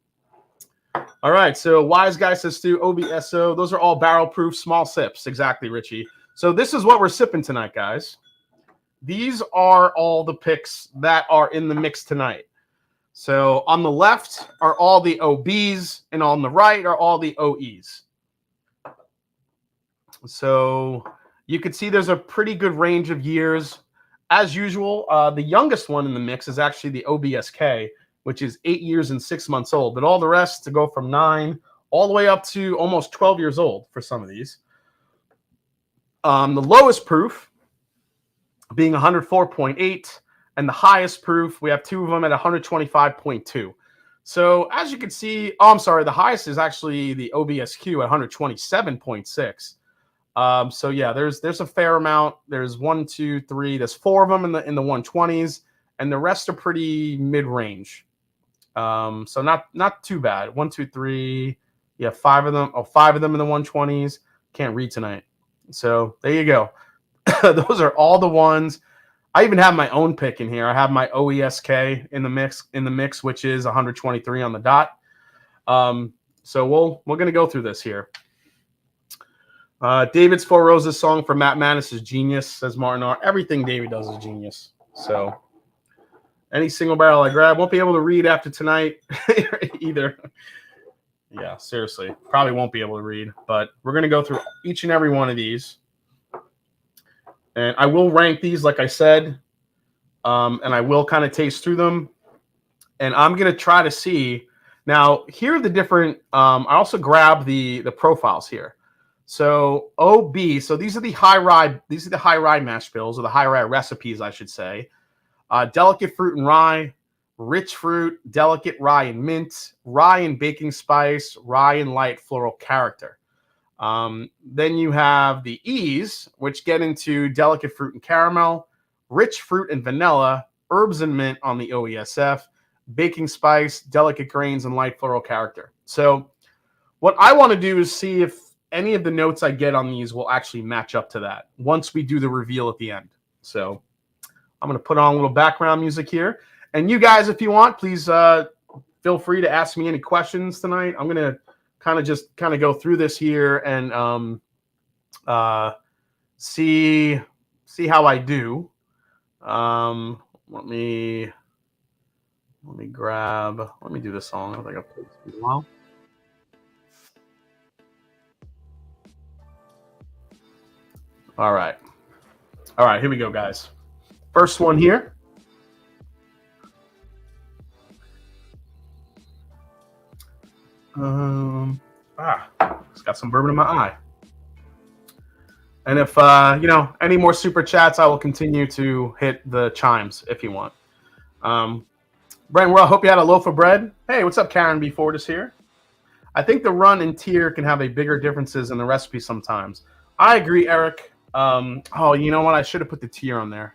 All right, so Wise Guy says Stu, OBSO. Those are all barrel-proof small sips. Exactly, Richie. So this is what we're sipping tonight, guys. These are all the picks that are in the mix tonight. So on the left are all the OBs, and on the right are all the OEs. So you can see there's a pretty good range of years. As usual, the youngest one in the mix is actually the OBSK, which is 8 years and 6 months old. But all the rest to go from 9 all the way up to almost 12 years old for some of these. The lowest proof being 104.8, and the highest proof, we have 2 of them at 125.2. So as you can see, oh, I'm sorry, the highest is actually the OBSQ at 127.6. So yeah, there's a fair amount. There's 1, 2, 3. There's 4 of them in the 120s, and the rest are pretty mid range. So not too bad. 1, 2, 3. Yeah, 5 of them. Oh, 5 of them in the 120s. Can't read tonight. So there you go. Those are all the ones. I even have my own pick in here. I have my OESK in the mix, which is 123 on the dot. So we're gonna go through this here. David's Four Roses song for Matt Manis is genius, says Martin R. Everything David does is genius. So any single barrel I grab, won't be able to read after tonight either. Yeah, seriously, probably won't be able to read, but we're gonna go through each and every one of these. And I will rank these, like I said, and I will kind of taste through them. And I'm going to try to see. Now, here are the different, I also grabbed the profiles here. So OB, so these are the high rye mash bills, or the high rye recipes, I should say. Delicate fruit and rye, rich fruit, delicate rye and mint, rye and baking spice, rye and light floral character. Then you have the E's, which get into delicate fruit and caramel, rich fruit and vanilla, herbs and mint on the OESF, baking spice, delicate grains, and light floral character. So what I want to do is see if any of the notes I get on these will actually match up to that once we do the reveal at the end. So I'm going to put on a little background music here. And you guys, if you want, please feel free to ask me any questions tonight. I'm going to kind of go through this here and see how I do. Let me do this song. I think I've played this in a while. All right, here we go, guys. First one here. Just got some bourbon in my eye. And if any more super chats, I will continue to hit the chimes if you want. Brian, well, I hope you had a loaf of bread. Hey, what's up, Karen B. Ford is here. I think the run and tier can have a bigger differences in the recipe sometimes. I agree, Eric. Oh, you know what? I should have put the tier on there.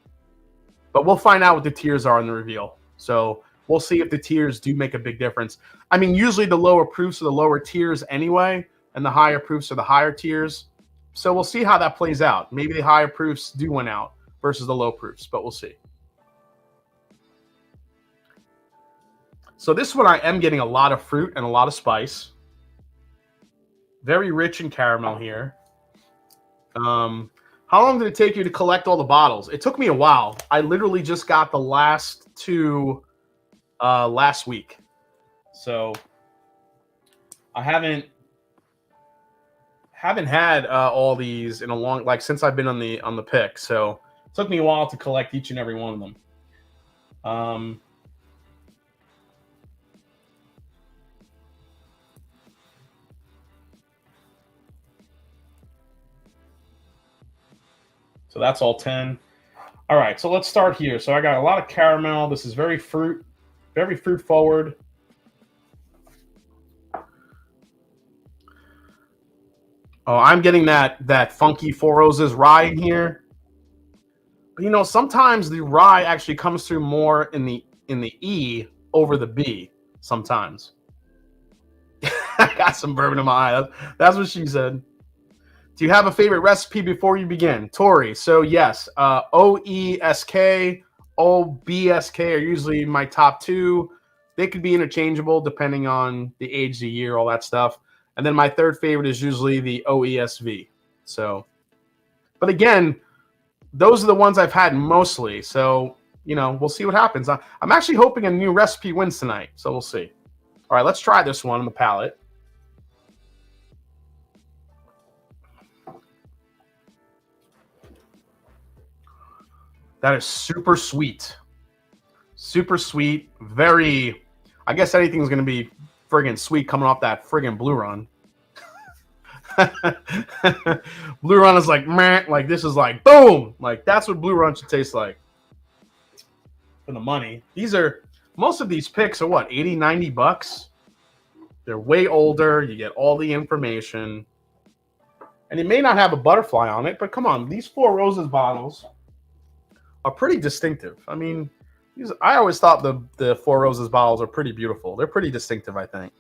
But we'll find out what the tiers are in the reveal. So we'll see if the tiers do make a big difference. I mean, usually the lower proofs are the lower tiers anyway, and the higher proofs are the higher tiers. So we'll see how that plays out. Maybe the higher proofs do win out versus the low proofs, but we'll see. So this one, I am getting a lot of fruit and a lot of spice. Very rich in caramel here. How long did it take you to collect all the bottles? It took me a while. I literally just got the last 2 last week. So I haven't had all these in a long, like, since I've been on the pick. So it took me a while to collect each and every one of them. So that's all 10. All right, so let's start here. So I got a lot of caramel. This is very fruit forward. Oh, I'm getting that funky Four Roses rye in here. But sometimes the rye actually comes through more in the E over the B sometimes. I got some bourbon in my eye. That's what she said. Do you have a favorite recipe before you begin? Tori, so yes, OESK, OBSK are usually my top 2. They could be interchangeable depending on the age of the year, all that stuff. And then my third favorite is usually the OESV. So, but again, those are the ones I've had mostly. So, we'll see what happens. I'm actually hoping a new recipe wins tonight. So we'll see. All right, let's try this one on the palate. That is super sweet. Super sweet. Very, I guess anything's going to be friggin' sweet coming off that friggin' Blue Run. Blue Run is like, meh. Like, this is like, boom. Like, that's what Blue Run should taste like. For the money. These are, most of these picks are what, 80, 90 bucks? They're way older. You get all the information. And it may not have a butterfly on it, but come on, these Four Roses bottles are pretty distinctive. I mean, I always thought the Four Roses bottles are pretty beautiful. They're pretty distinctive, I think.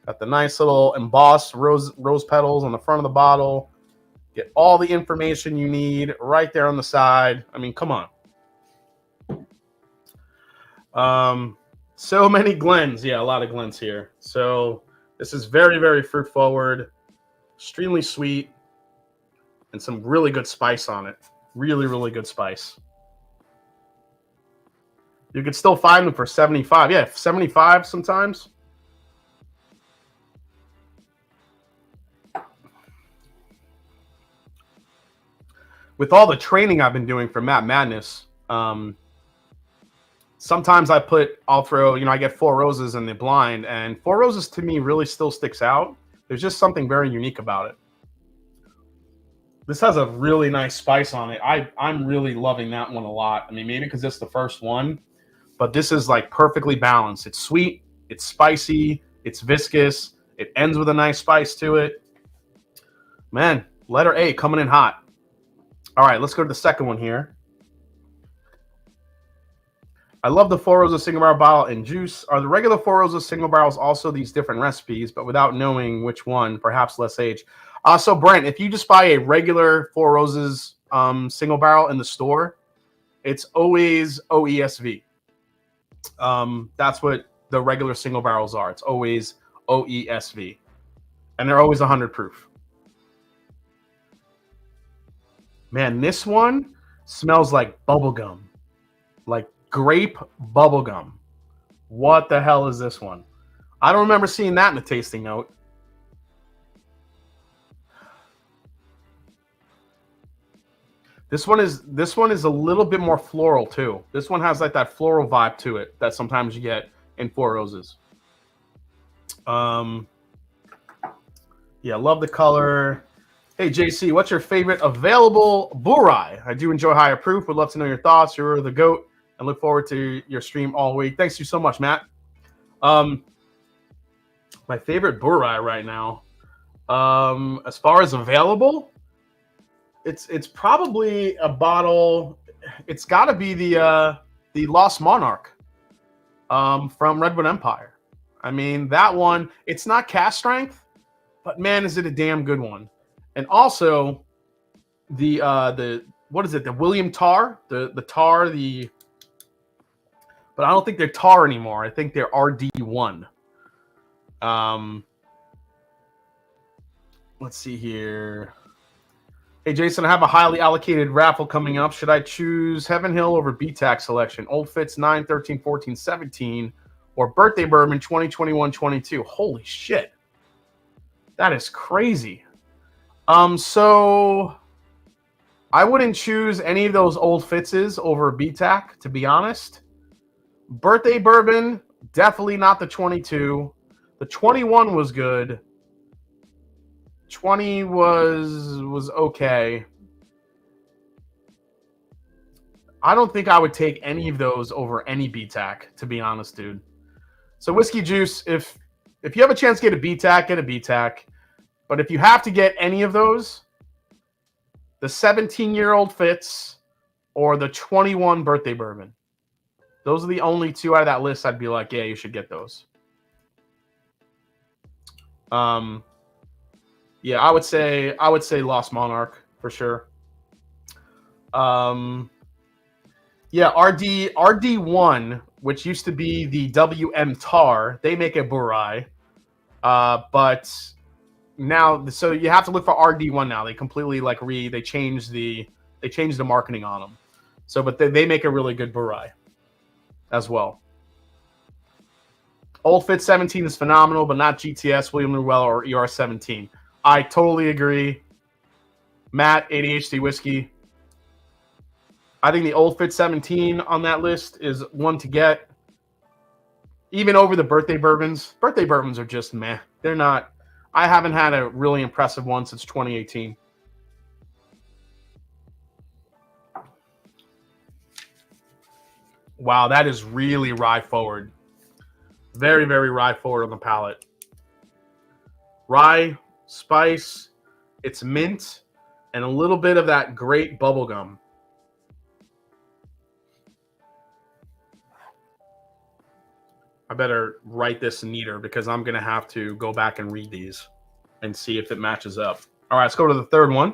Got the nice little embossed rose petals on the front of the bottle. Get all the information you need right there on the side. I mean, come on. So many Glens. Yeah, a lot of Glens here. So this is very, very fruit forward, extremely sweet, and some really good spice on it. Really, really good spice. You could still find them for 75. Yeah, 75 sometimes. With all the training I've been doing for Map Madness, sometimes I'll throw, I get Four Roses in the blind, and Four Roses to me really still sticks out. There's just something very unique about it. This has a really nice spice on it. I'm really loving that one a lot. I mean, maybe because it's the first one, but this is like perfectly balanced. It's sweet, it's spicy, it's viscous. It ends with a nice spice to it. Man, letter A coming in hot. All right, let's go to the second one here. I love the Four Roses single barrel bottle and juice. Are the regular Four Roses single barrels also these different recipes, but without knowing which one, perhaps less age? So Brent, if you just buy a regular Four Roses single barrel in the store, it's always OESV. That's what the regular single barrels are. It's always OESV. And they're always 100 proof. Man, this one smells like bubblegum. Like grape bubblegum. What the hell is this one? I don't remember seeing that in the tasting note. This one is a little bit more floral too. This one has like that floral vibe to it that sometimes you get in Four Roses. Yeah, love the color. Hey JC, what's your favorite available Bull Rye? I do enjoy higher proof. Would love to know your thoughts. You're the GOAT, and look forward to your stream all week. Thanks you so much, Matt. My favorite Bull Rye right now, as far as available, it's probably a bottle. It's got to be the Lost Monarch from Redwood Empire. I mean, that one, it's not cast strength, but man, is it a damn good one. And also the what is it? The William Tar, the Tar, but I don't think they're Tar anymore. I think they're RD1. Let's see here. Hey, Jason, I have a highly allocated raffle coming up. Should I choose Heaven Hill over BTAC selection? Old Fits 9, 13, 14, 17, or Birthday Bourbon 2021, 22? Holy shit. That is crazy. So I wouldn't choose any of those Old Fitzes over BTAC, to be honest. Birthday Bourbon, definitely not the 22. The 21 was good. 20 was okay. I don't think I would take any of those over any BTAC, to be honest, dude. So Whiskey Juice, if you have a chance to get a BTAC, get a BTAC. But if you have to get any of those, the 17-year-old Fitz or the 21 Birthday Bourbon, those are the only two out of that list I'd be like, yeah, you should get those. Yeah, I would say Lost Monarch for sure. Yeah, RD1, which used to be the WM Tar, they make a Bull Rye, but now, so you have to look for RD1 now. They completely they changed the marketing on them. So, but they make a really good Bull Rye as well. Old Fit 17 is phenomenal, but not GTS, William Llewellyn, or ER17. I totally agree. Matt, ADHD Whiskey. I think the Old Fit 17 on that list is one to get. Even over the Birthday Bourbons. Birthday Bourbons are just meh. They're not. I haven't had a really impressive one since 2018. Wow, that is really rye forward. Very, very rye forward on the palate. Rye, spice, it's mint, and a little bit of that great bubblegum. I better write this neater because I'm going to have to go back and read these and see if it matches up. All right, let's go to the third one.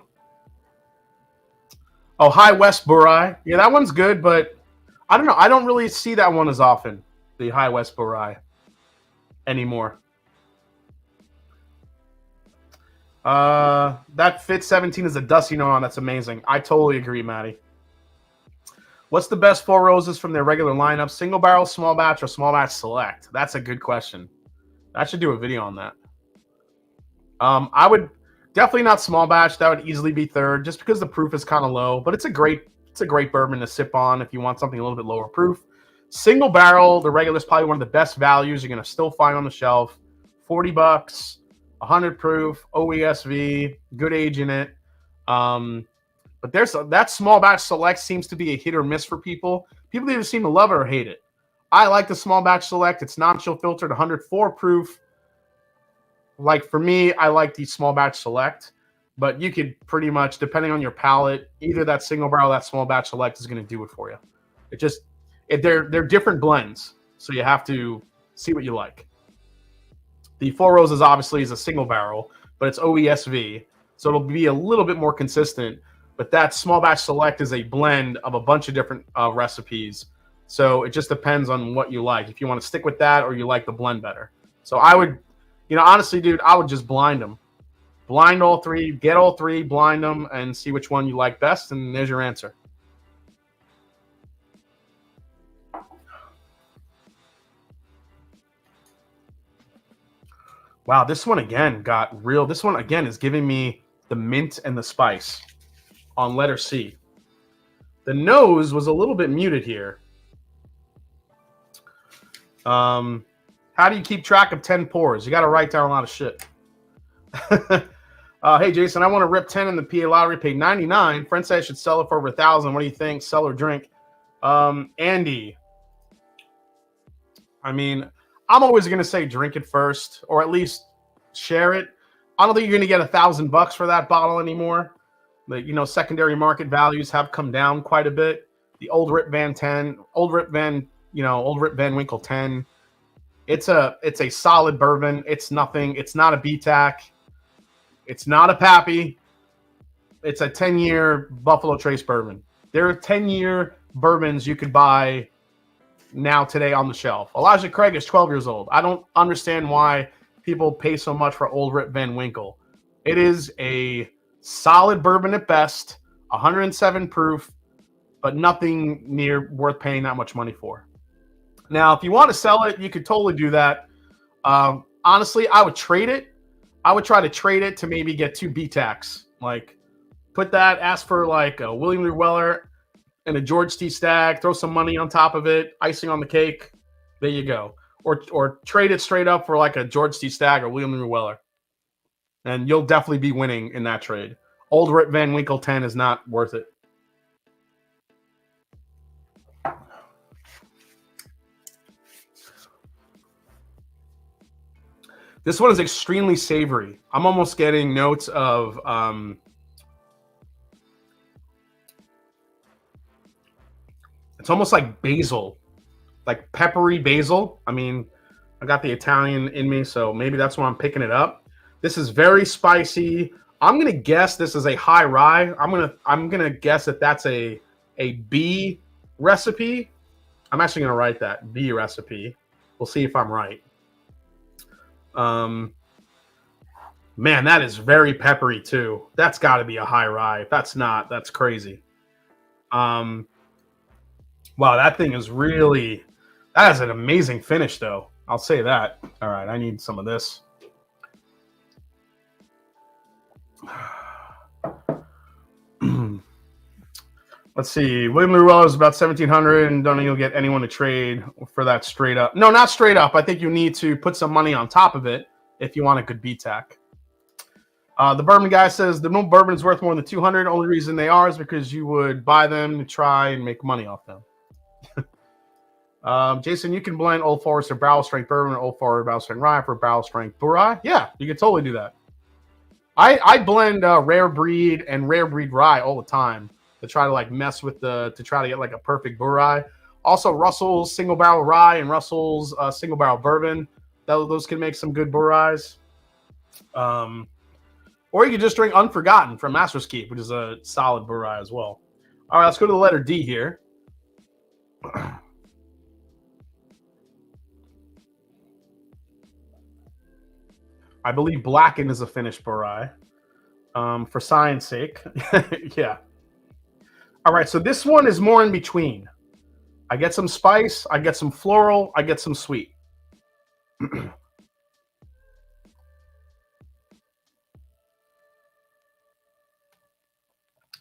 Oh, High West Rye. Yeah, that one's good, but I don't know. I don't really see that one as often, the High West Rye, anymore. That Fit 17 is a dusty no on. That's amazing. I totally agree, Maddie. What's the best Four Roses from their regular lineup? Single barrel, small batch, or small batch select? That's a good question. I should do a video on that. I would definitely not small batch. That would easily be third, just because the proof is kind of low. But it's a great bourbon to sip on if you want something a little bit lower proof. Single barrel, the regular is probably one of the best values you're gonna still find on the shelf. $40, 100 proof, OESV, good age in it. But that small batch select seems to be a hit or miss for people. People either seem to love it or hate it. I like the small batch select. It's non-chill filtered, 104 proof. Like for me, I like the small batch select. But you could pretty much, depending on your palate, either that single barrel or that small batch select is going to do it for you. They're different blends, so you have to see what you like. The Four Roses obviously is a single barrel, but it's OESV, so it'll be a little bit more consistent. But that small batch select is a blend of a bunch of different recipes. So it just depends on what you like. If you want to stick with that or you like the blend better. So I would, honestly, dude, I would just blind them. Blind all three, get all three, blind them, and see which one you like best. And there's your answer. Wow, this one again got real. This one again is giving me the mint and the spice on letter C. The nose was a little bit muted here. How do you keep track of 10 pours? You got to write down a lot of shit. Hey, Jason, I want to rip 10 in the PA lottery, paid 99. Friend said I should sell it for over 1,000. What do you think? Sell or drink? Andy, I mean, I'm always going to say drink it first, or at least share it. I don't think you're going to get $1,000 for that bottle anymore. The secondary market values have come down quite a bit. The Old Rip Van Winkle 10. It's a solid bourbon. It's nothing. It's not a BTAC. It's not a Pappy. It's a 10-year Buffalo Trace bourbon. There are 10-year bourbons you could buy now today on the shelf. Elijah Craig is 12 years old. I don't understand why people pay so much for Old Rip Van Winkle. It is a solid bourbon at best, 107 proof, but nothing near worth paying that much money for. Now, if you want to sell it, you could totally do that. Honestly, I would trade it. I would try to trade it to maybe get 2 BTACs. Like, put that, ask for like a William Llewellyn and a George T. Stagg, throw some money on top of it, icing on the cake. There you go. Or trade it straight up for like a George T. Stagg or William Llewellyn. And you'll definitely be winning in that trade. Old Rip Van Winkle 10 is not worth it. This one is extremely savory. I'm almost getting notes of it's almost like basil, like peppery basil. I mean, I got the Italian in me, so maybe that's why I'm picking it up. This is very spicy. I'm gonna guess this is a high rye. I'm gonna guess that that's a B recipe. I'm actually gonna write that B recipe. We'll see if I'm right. Man, that is very peppery too. That's got to be a high rye. If that's not, that's crazy. Wow, that thing is really. That is an amazing finish, though. I'll say that. All right, I need some of this. Let's see. William Llewellyn is about 1,700, and don't think you'll get anyone to trade for that straight up. No, not straight up. I think you need to put some money on top of it if you want a good BTAC. The bourbon guy says the no bourbon is worth more than 200. Only reason they are is because you would buy them to try and make money off them. Jason, you can blend Old Forester barrel strength bourbon and Old Forester barrel strength rye for barrel strength rye. Yeah, you can totally do that. I blend rare breed and rare breed rye all the time to try to like mess with to try to get like a perfect rye. Also, Russell's single barrel rye and Russell's single barrel bourbon. Those can make some good ryes. Or you could just drink Unforgotten from Master's Keep, which is a solid rye as well. All right, let's go to the letter D here. I believe Blacken is a finished rye. For science sake. Yeah. All right, so this one is more in between. I get some spice, I get some floral, I get some sweet.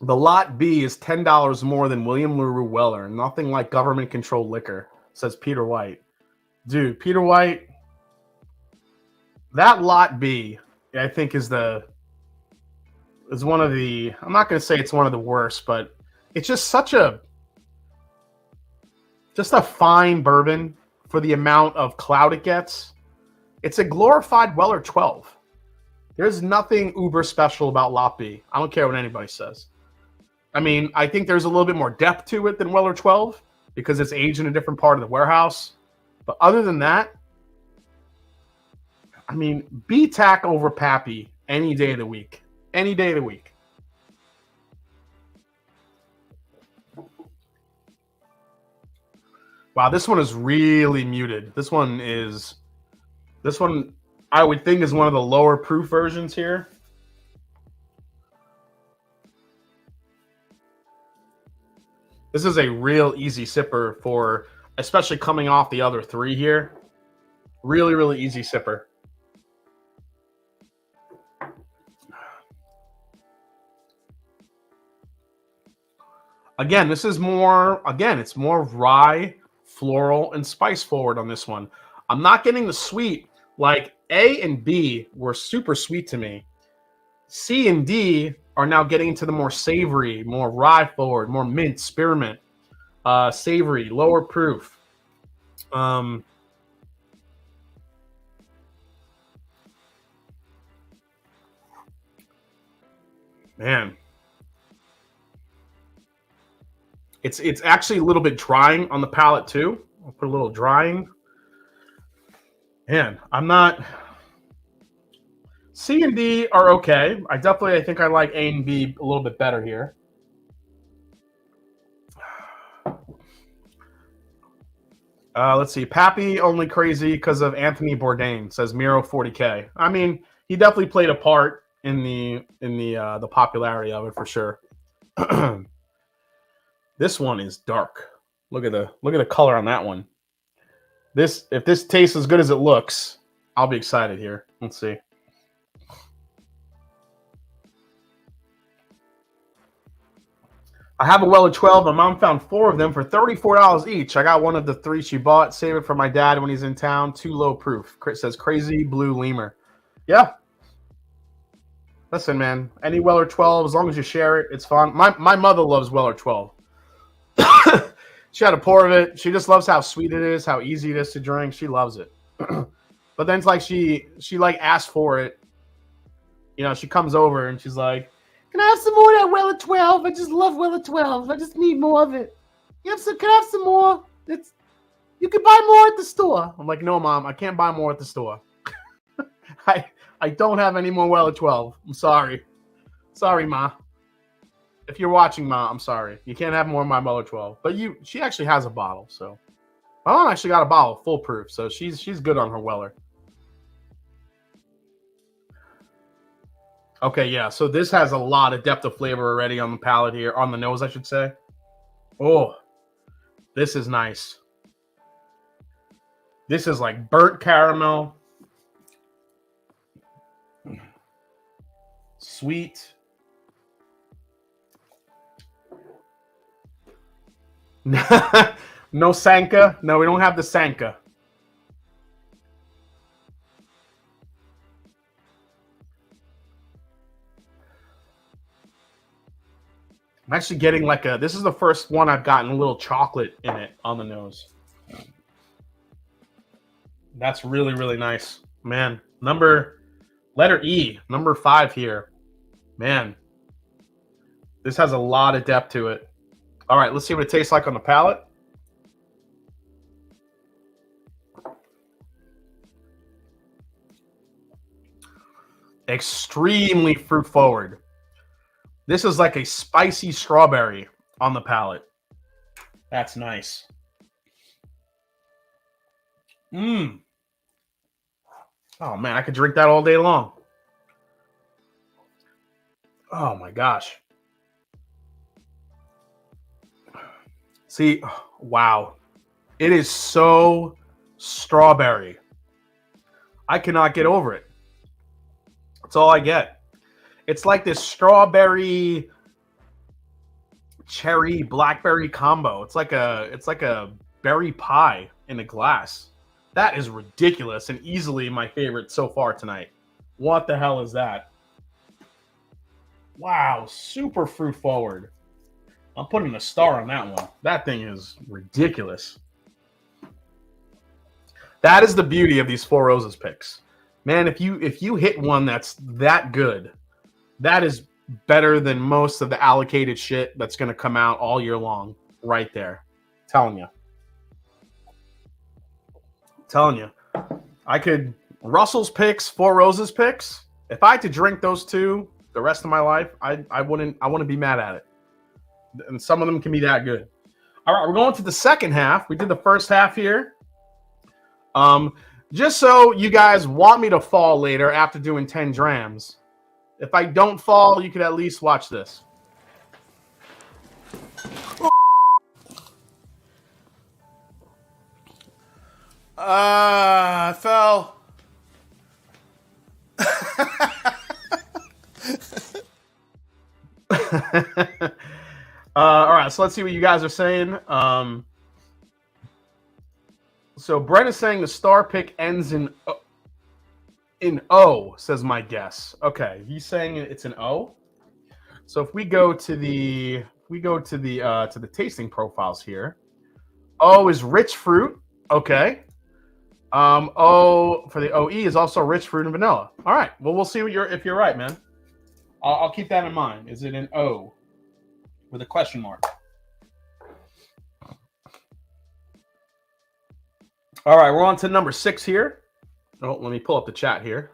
The lot B is $10 more than William LaRue Weller. Nothing like government-controlled liquor, says Peter White. Dude, Peter White, that lot B, I think, is one of the, I'm not going to say it's one of the worst, but it's just just a fine bourbon for the amount of clout it gets. It's a glorified Weller 12. There's nothing uber special about Lot B. I don't care what anybody says. I mean, I think there's a little bit more depth to it than Weller 12 because it's aged in a different part of the warehouse. But other than that, I mean, B-Tack over Pappy any day of the week. Any day of the week. Wow, this one is really muted. This one I would think is one of the lower proof versions here. This is a real easy sipper for, especially coming off the other three here. Really, really easy sipper. Again, this is more, it's more rye, floral, and spice forward on this one. I'm not getting the sweet. Like A and B were super sweet to me. C and D are now getting into the more savory, more rye forward, more mint, spearmint, savory, lower proof. Man. It's actually a little bit drying on the palate too. I'll put a little drying. Man, I'm not. C and D are okay. I think I like A and B a little bit better here. Let's see. Pappy only crazy because of Anthony Bourdain, says Miro 40K. I mean, he definitely played a part in the popularity of it for sure. This one is dark. Look at the color on that one. If this tastes as good as it looks, I'll be excited here. Let's see. I have a Weller 12. My mom found 4 of them for $34 each. I got one of the 3 she bought. Save it for my dad when he's in town. Too low proof. Chris says Crazy Blue Lemur. Yeah. Listen, man. Any Weller 12, as long as you share it, it's fun. My mother loves Weller 12. She had a pour of it. She just loves how sweet it is, how easy it is to drink. She loves it. But then it's like she like asked for it. You know, she comes over and she's like, "Can I have some more of that Weller 12? I just love Weller 12. I just need more of it. Can I have some more? You can buy more at the store." I'm like, "No, Mom, I can't buy more at the store. I don't have any more Weller 12. I'm sorry. Sorry, Ma. If you're watching, Ma, I'm sorry. You can't have more of my Weller 12. But she actually has a bottle, so my mom actually got a bottle full proof, so she's good on her Weller. Okay, yeah. So this has a lot of depth of flavor already on the palate here, on the nose, I should say. Oh, this is nice. This is like burnt caramel, sweet. No Sanka. No, we don't have the Sanka. I'm actually getting like this is the first one I've gotten a little chocolate in it on the nose. That's really, really nice. Man, letter E, number 5 here. Man, this has a lot of depth to it. All right, let's see what it tastes like on the palate. Extremely fruit forward. This is like a spicy strawberry on the palate. That's nice. Mmm. Oh man, I could drink that all day long. Oh my gosh. See, wow. It is so strawberry. I cannot get over it. That's all I get. It's like this strawberry cherry blackberry combo. It's like a berry pie in a glass. That is ridiculous and easily my favorite so far tonight. What the hell is that? Wow, super fruit forward. I'm putting a star on that one. That thing is ridiculous. That is the beauty of these Four Roses picks. Man, if you hit one that's that good, that is better than most of the allocated shit that's going to come out all year long right there. Telling you. I could Russell's picks, Four Roses picks. If I had to drink those two the rest of my life, I wouldn't be mad at it. And some of them can be that good. All right, we're going to the second half. We did the first half here. Just so you guys want me to fall later after doing 10 drams. If I don't fall, you could at least watch this. I fell. All right, so let's see what you guys are saying. So Brent is saying the star pick ends in O, says my guess. Okay, he's saying it's an O. So if we go to the to the tasting profiles here, O is rich fruit. Okay. O for the OE is also rich fruit and vanilla. All right. Well, we'll see if you're right, man. I'll keep that in mind. Is it an O with a question mark? All right, we're on to number 6 here. Oh, let me pull up the chat here.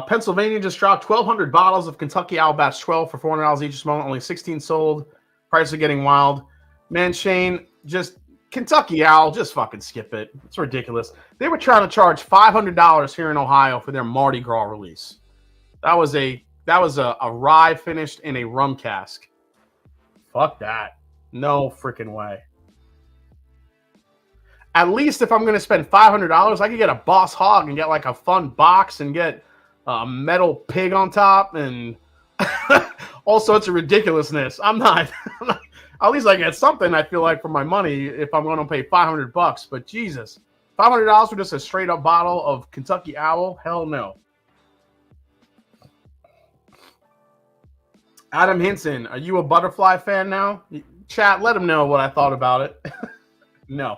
Pennsylvania just dropped 1,200 bottles of Kentucky Owl Batch 12 for $400 each. Moment, only 16 sold. Prices are getting wild. Man, Shane, just Kentucky Owl, just fucking skip it. It's ridiculous. They were trying to charge $500 here in Ohio for their Mardi Gras release. That was a rye finished in a rum cask. Fuck that. No freaking way. At least if I'm going to spend $500, I could get a Boss Hog and get like a fun box and get a metal pig on top and all sorts of ridiculousness. I'm not at least I get something, I feel like, for my money if I'm going to pay $500. But Jesus, $500 for just a straight up bottle of Kentucky Owl? Hell no. Adam Hinson, are you a Butterfly fan now? Chat, let him know what I thought about it. No.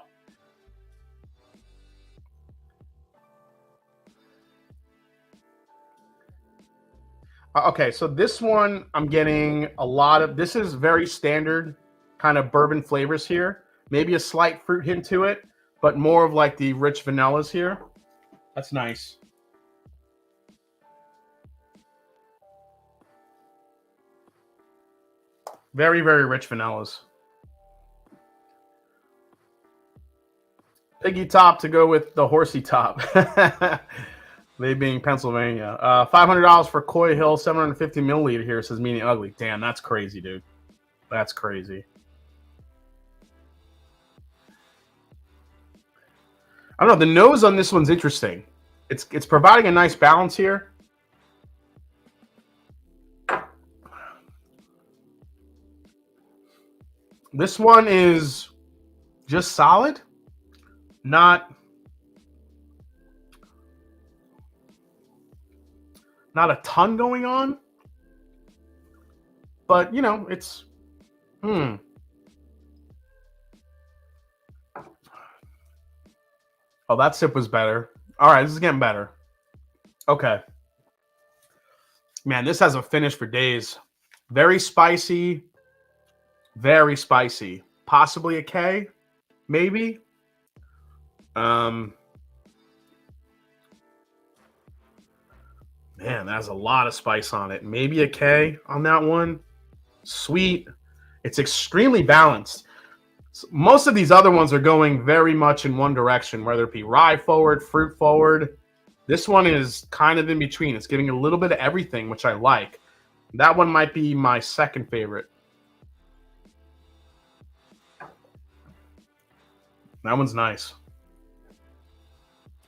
Okay, so this one I'm getting a lot of. This is very standard kind of bourbon flavors here. Maybe a slight fruit hint to it, but more of like the rich vanillas here. That's nice. Very, very rich vanillas. Piggy top to go with the horsey top. They being Pennsylvania. $500 for Coy Hill, 750 milliliter here, says Meaning Ugly. Damn, that's crazy, dude. That's crazy. I don't know. The nose on this one's interesting. It's providing a nice balance here. This one is just solid. Not a ton going on. But, you know, it's Oh, that sip was better. All right, this is getting better. Okay. Man, this has a finish for days. Very spicy. Very spicy. Possibly a K, maybe. Man, that has a lot of spice on it. Maybe a K on that one. Sweet. It's extremely balanced. Most of these other ones are going very much in one direction, whether it be rye forward, fruit forward. This one is kind of in between. It's giving a little bit of everything, which I like. That one might be my second favorite. That one's nice.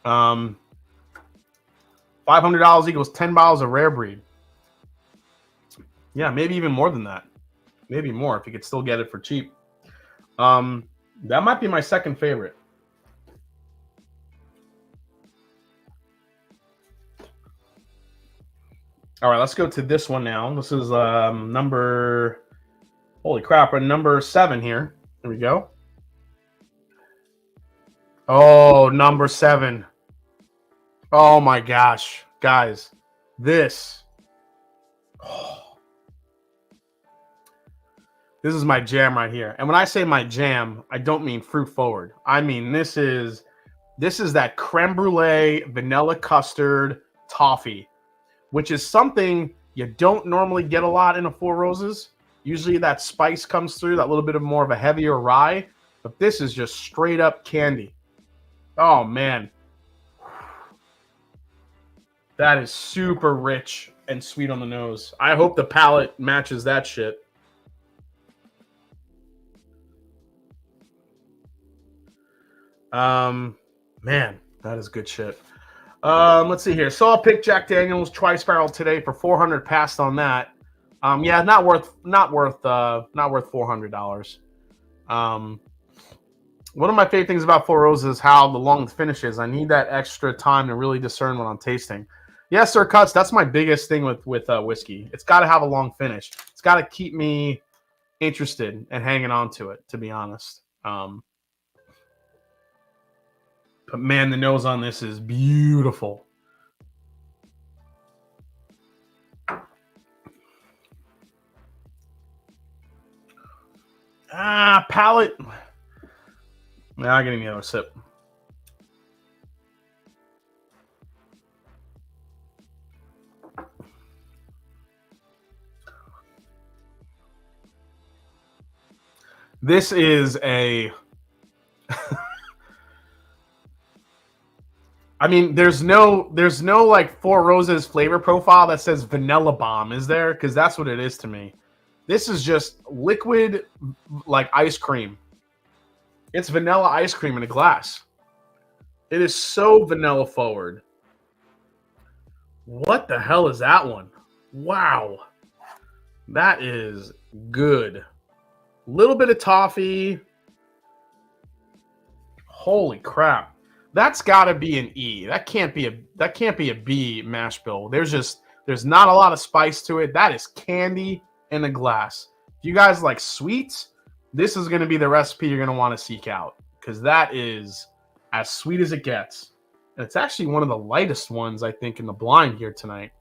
$500 equals 10 bottles of rare breed. Yeah, maybe even more than that. Maybe more if you could still get it for cheap. That might be my second favorite. All right, let's go to this one now. This is number, holy crap, we're number 7 here. Here we go. Oh, number 7. Oh my gosh, guys, this. Oh, this is my jam right here. And when I say my jam, I don't mean fruit forward. I mean this is that creme brulee vanilla custard toffee, which is something you don't normally get a lot in a Four Roses. Usually that spice comes through, that little bit of more of a heavier rye, but this is just straight up candy. Oh man. That is super rich and sweet on the nose. I hope the palate matches that shit. Man, that is good shit. Let's see here. So I'll pick Jack Daniel's twice barrel today for $400. Passed on that. Yeah, not worth $400. One of my favorite things about Four Roses is how the long finish is. I need that extra time to really discern what I'm tasting. Yes, Sir Cuts. That's my biggest thing with whiskey. It's got to have a long finish. It's got to keep me interested and hanging on to it, to be honest. But man, the nose on this is beautiful. Palate. Now I'm getting the other sip. This is a I mean, there's no like Four Roses flavor profile that says vanilla bomb, is there? Because that's what it is to me. This is just liquid like ice cream. It's vanilla ice cream in a glass. It is so vanilla forward. What the hell is that one? Wow. That is good. Little bit of toffee. Holy crap. That's got to be an E. That can't be a B mash bill. There's not a lot of spice to it. That is candy in a glass. If you guys like sweets, this is going to be the recipe you're going to want to seek out, because that is as sweet as it gets. And it's actually one of the lightest ones, I think, in the blind here tonight.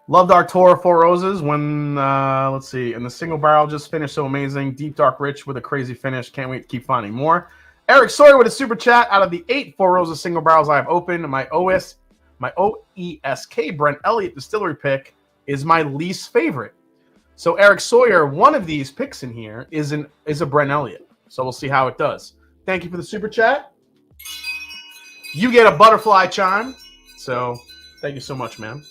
Loved our tour of Four Roses when, let's see, and the single barrel just finished so amazing. Deep, dark, rich with a crazy finish. Can't wait to keep finding more. Eric Sawyer with a super chat. Out of the 8 Four Roses single barrels I have opened, my OESK Brent Elliott distillery pick is my least favorite. So Eric Sawyer, one of these picks in here is a Brent Elliott. So we'll see how it does. Thank you for the super chat. You get a butterfly chime. So thank you so much, man.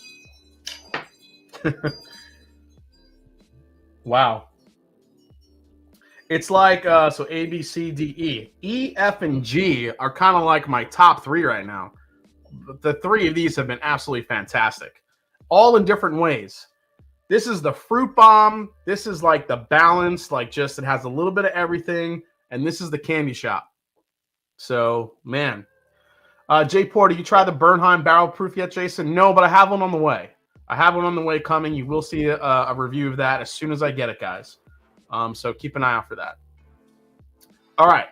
Wow. It's like, so A, B, C, D, E. E, F, and G are kind of like my top 3 right now. The 3 of these have been absolutely fantastic. All in different ways. This is the fruit bomb. This is like the balance, like just it has a little bit of everything. And this is the candy shop. So, man. Jay Porter, you tried the Bernheim barrel proof yet, Jason? No, but I have one on the way. I have one on the way coming. You will see a review of that as soon as I get it, guys. So keep an eye out for that. All right.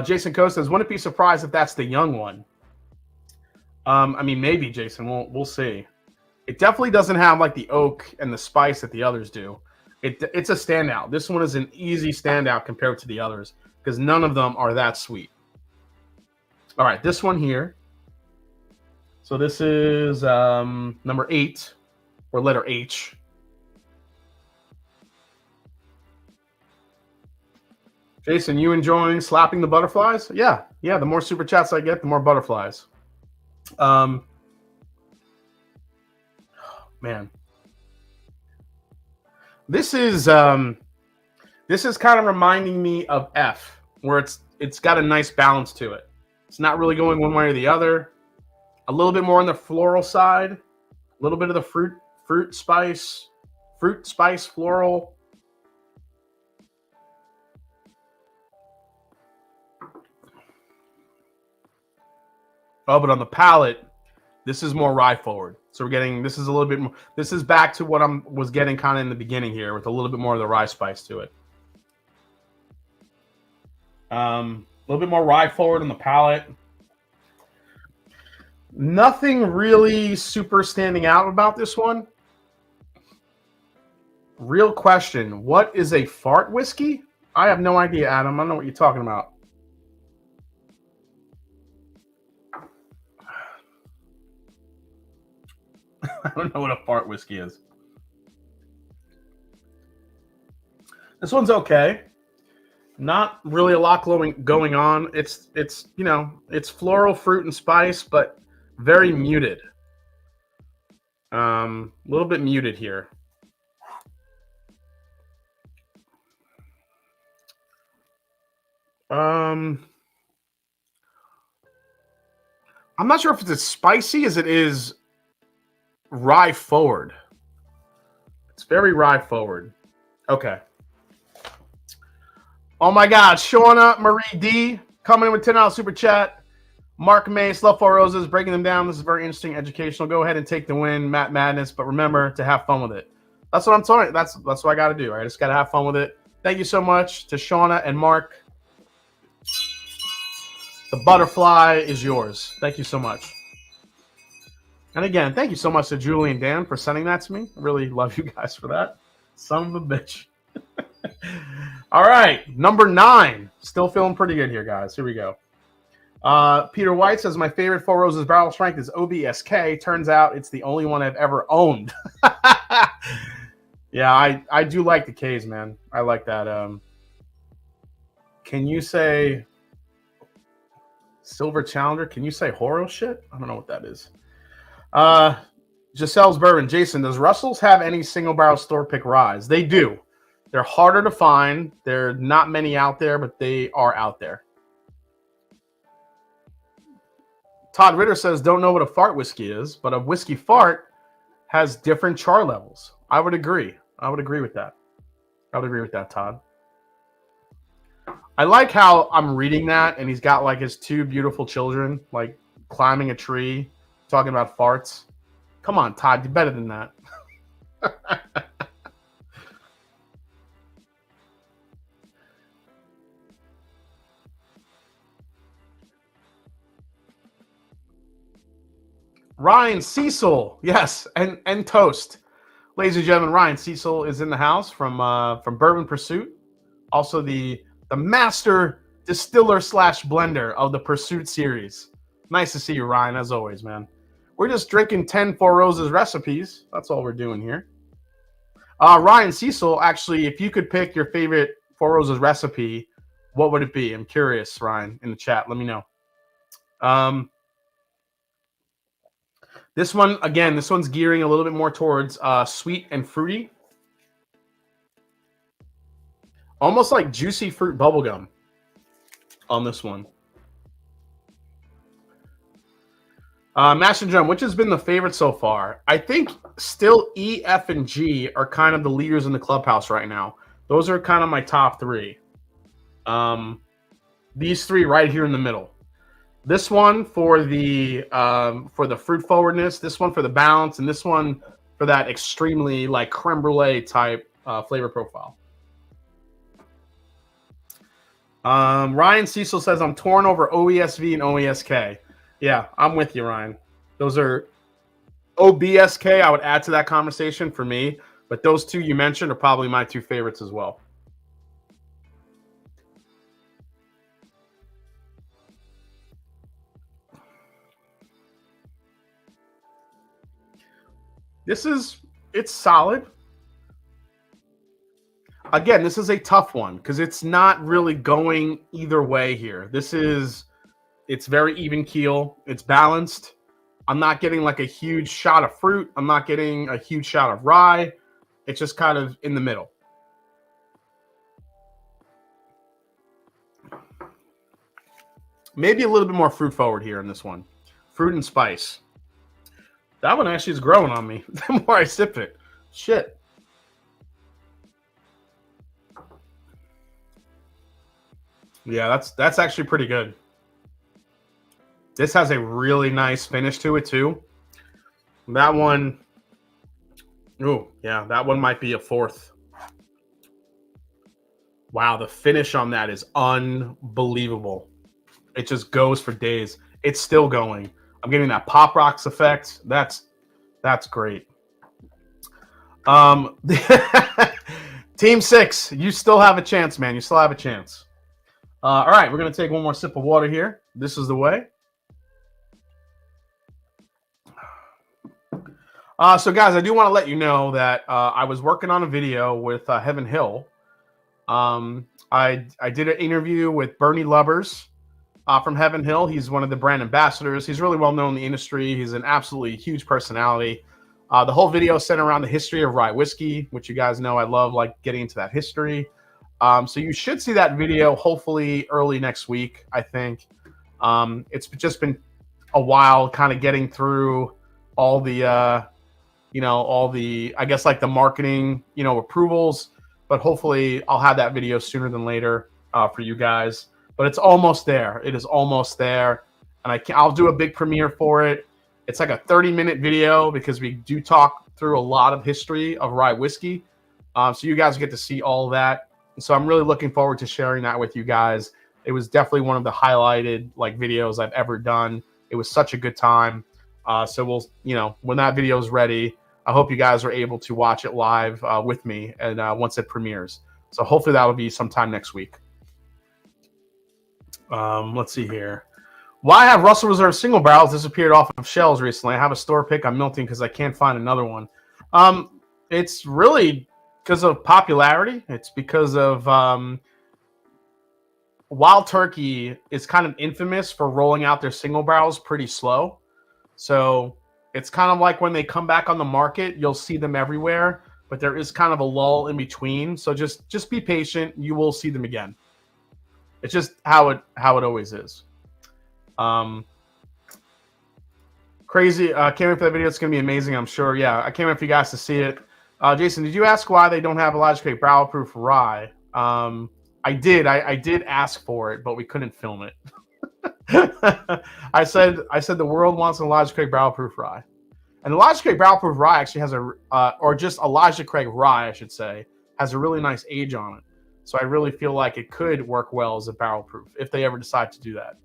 Jason Coe says, wouldn't be surprised if that's the young one. I mean, maybe, Jason. We'll see. It definitely doesn't have like the oak and the spice that the others do. It's a standout. This one is an easy standout compared to the others because none of them are that sweet. All right, this one here. So this is number 8, or letter H. Jason, you enjoying slapping the butterflies? Yeah. The more super chats I get, the more butterflies. Man, this is kind of reminding me of F, where it's got a nice balance to it. It's not really going one way or the other. A little bit more on the floral side, a little bit of the fruit spice, floral. Oh, but on the palate, this is more rye forward. So we're getting, this is a little bit more, this is back to what I was getting kind of in the beginning here with a little bit more of the rye spice to it. A little bit more rye forward on the palate. Nothing really super standing out about this one. Real question, what is a fart whiskey? I have no idea, Adam. I don't know what you're talking about. I don't know what a fart whiskey is. This one's okay. Not really a lot going on. It's you know, it's floral, fruit, and spice, but very muted. A little bit muted here. I'm not sure if it's as spicy as it is rye forward. It's very rye forward. Okay. Oh my God, Shauna Marie D coming in with $10 super chat. Mark Mace, Love 4 Roses, breaking them down. This is very interesting, educational. Go ahead and take the win, Matt Madness, but remember to have fun with it. That's what I'm telling you. That's what I got to do. I just got to have fun with it. Thank you so much to Shauna and Mark. The butterfly is yours. Thank you so much. And again, thank you so much to Julie and Dan for sending that to me. I really love you guys for that. Son of a bitch. All right, number 9. Still feeling pretty good here, guys. Here we go. Peter White says, my favorite Four Roses barrel strength is OBSK. Turns out it's the only one I've ever owned. Yeah, I do like the K's, man. I like that. Can you say Silver Challenger? Can you say Horo shit? I don't know what that is. Giselle's Bourbon. Jason, does Russell's have any single barrel store pick ryes? They do. They're harder to find. There are not many out there, but they are out there. Todd Ritter says, don't know what a fart whiskey is, but a whiskey fart has different char levels. I would agree. I would agree with that. I would agree with that, Todd. I like how I'm reading that, and he's got like his 2 beautiful children, like climbing a tree, talking about farts. Come on, Todd, you're better than that. Ryan Cecil, yes, and toast. Ladies and gentlemen, Ryan Cecil is in the house from Bourbon Pursuit. Also the master distiller / blender of the Pursuit series. Nice to see you, Ryan, as always, man. We're just drinking 10 Four Roses recipes. That's all we're doing here. Ryan Cecil, actually, if you could pick your favorite Four Roses recipe, what would it be? I'm curious, Ryan, in the chat. Let me know. This one, again, this one's gearing a little bit more towards sweet and fruity. Almost like juicy fruit bubblegum on this one. Mash and Drum, which has been the favorite so far? I think still E, F, and G are kind of the leaders in the clubhouse right now. Those are kind of my top 3. These 3 right here in the middle. This one for the fruit forwardness, this one for the balance, and this one for that extremely like creme brulee type flavor profile. Ryan Cecil says, I'm torn over OESV and OESK. Yeah, I'm with you, Ryan. Those are OBSK. I would add to that conversation for me, but those two you mentioned are probably my two favorites as well. It's solid. Again, this is a tough one because it's not really going either way here. It's very even keel. It's balanced. I'm not getting like a huge shot of fruit. I'm not getting a huge shot of rye. It's just kind of in the middle. Maybe a little bit more fruit forward here in this one. Fruit and spice. That one actually is growing on me the more I sip it. Shit. Yeah, that's actually pretty good. This has a really nice finish to it too. That one, oh yeah, that one might be a fourth. Wow, the finish on that is unbelievable. It just goes for days. It's still going. I'm getting that Pop Rocks effect. That's great. Team 6, you still have a chance, man. You still have a chance. All right, we're going to take one more sip of water here. This is the way. So, guys, I do want to let you know that I was working on a video with Heaven Hill. I did an interview with Bernie Lubbers from Heaven Hill. He's one of the brand ambassadors. He's really well known in the industry. He's an absolutely huge personality. The whole video centered around the history of rye whiskey, which you guys know I love, like getting into that history. So you should see that video hopefully early next week, I think. It's just been a while kind of getting through all the, I guess like the marketing, approvals, but hopefully I'll have that video sooner than later for you guys. But it's almost there. It is almost there. And I'll do a big premiere for it. It's like a 30-minute video because we do talk through a lot of history of rye whiskey. So you guys get to see all of that. So I'm really looking forward to sharing that with you guys. It was definitely one of the highlighted videos I've ever done. It was such a good time. So we'll, when that video is ready, I hope you guys are able to watch it live with me and once it premieres. So hopefully that will be sometime next week. Let's see here. Why have Russell Reserve single barrels disappeared off of shelves recently? I have a store pick I'm melting because I can't find another one. It's really because of popularity. It's because of Wild Turkey is kind of infamous for rolling out their single barrels pretty slow. So it's kind of like when they come back on the market, you'll see them everywhere, but there is kind of a lull in between. So just be patient. You will see them again. It's just how it always is. Crazy. Can't wait for that video. It's going to be amazing, I'm sure. Yeah, I can't wait for you guys to see it. Jason, did you ask why they don't have Elijah Craig barrel proof rye? I did. I did ask for it, but we couldn't film it. I said the world wants an Elijah Craig barrel proof rye, and Elijah Craig barrel proof rye actually has or just Elijah Craig rye, I should say, has a really nice age on it. So I really feel like it could work well as a barrel proof if they ever decide to do that.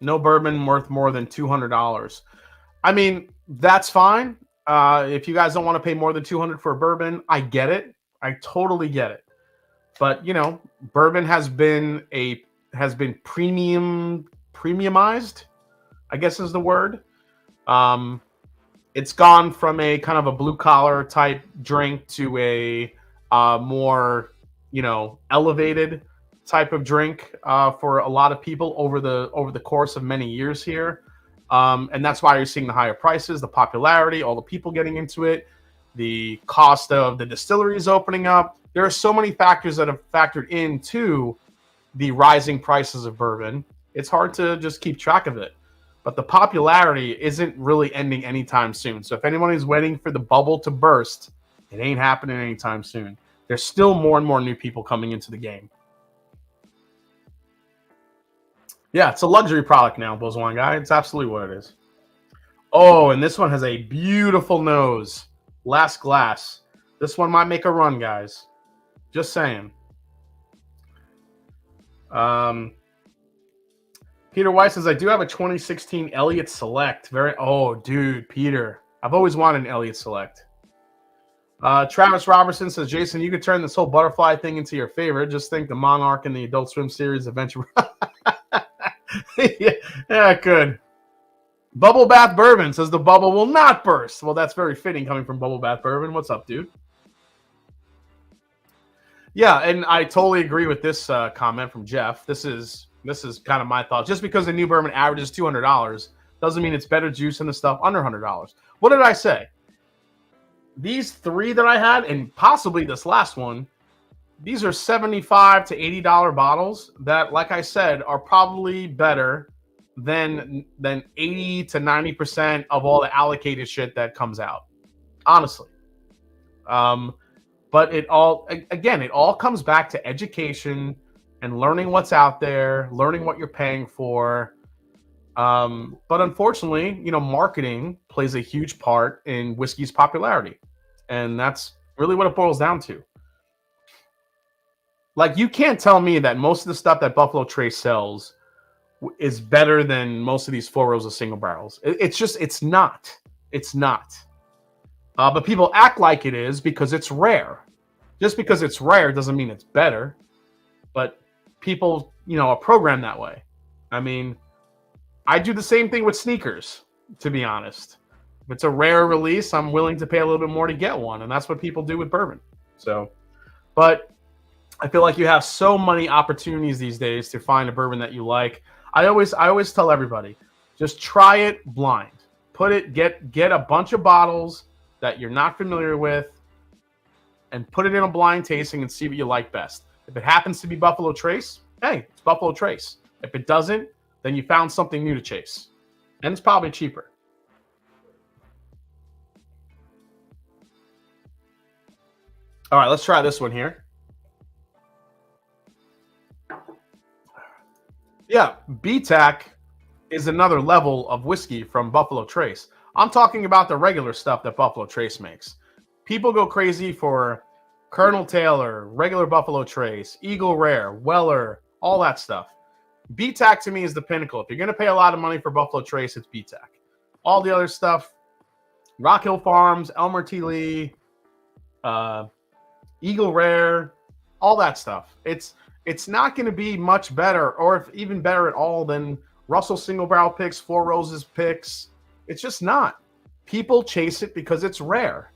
No bourbon worth more than $200. I mean, that's fine. If you guys don't want to pay more than $200 for a bourbon, I get it. I totally get it. But bourbon has been premiumized, I guess is the word. It's gone from a kind of a blue collar type drink to a more elevated type of drink for a lot of people over the course of many years here. And that's why you're seeing the higher prices, the popularity, all the people getting into it, the cost of the distilleries opening up. There are so many factors that have factored into the rising prices of bourbon. It's hard to just keep track of it. But the popularity isn't really ending anytime soon. So if anyone is waiting for the bubble to burst, it ain't happening anytime soon. There's still more and more new people coming into the game. Yeah, it's a luxury product now, Bulls Wine Guy. It's absolutely what it is. Oh, and this one has a beautiful nose. Last glass. This one might make a run, guys. Just saying. Peter Weiss says, I do have a 2016 Elliott Select. Oh, dude, Peter. I've always wanted an Elliott Select. Travis Robertson says, Jason, you could turn this whole butterfly thing into your favorite. Just think the Monarch in the Adult Swim series eventually. Yeah, I could. Bubble Bath Bourbon says the bubble will not burst. Well, that's very fitting coming from Bubble Bath Bourbon. What's up, dude? Yeah, and I totally agree with this comment from Jeff. This is kind of my thought. Just because the new bourbon averages $200 doesn't mean it's better juice than the stuff under $100. What did I say? These three that I had, and possibly this last one, these are $75 to $80 bottles that, like I said, are probably better than 80 to 90% of all the allocated shit that comes out. Honestly. But it all comes back to education and learning what's out there, learning what you're paying for. But unfortunately, marketing plays a huge part in whiskey's popularity. And that's really what it boils down to. Like, you can't tell me that most of the stuff that Buffalo Trace sells is better than most of these Four Roses single barrels. It's not. It's not. But people act like it is because it's rare. Just because it's rare doesn't mean it's better. But people, are programmed that way. I mean, I do the same thing with sneakers, to be honest. If it's a rare release, I'm willing to pay a little bit more to get one. And that's what people do with bourbon. So, but I feel like you have so many opportunities these days to find a bourbon that you like. I always tell everybody, just try it blind. Get a bunch of bottles that you're not familiar with and put it in a blind tasting and see what you like best. If it happens to be Buffalo Trace, hey, it's Buffalo Trace. If it doesn't, then you found something new to chase. And it's probably cheaper. All right, let's try this one here. Yeah, BTAC is another level of whiskey from Buffalo Trace. I'm talking about the regular stuff that Buffalo Trace makes. People go crazy for Colonel Taylor, regular Buffalo Trace, Eagle Rare, Weller, all that stuff. BTAC to me is the pinnacle. If you're going to pay a lot of money for Buffalo Trace, it's BTAC. All the other stuff, Rock Hill Farms, Elmer T. Lee, Eagle Rare, all that stuff. It's not going to be much better, or if even better at all, than Russell Single Barrel picks, Four Roses picks. It's just not. People chase it because it's rare.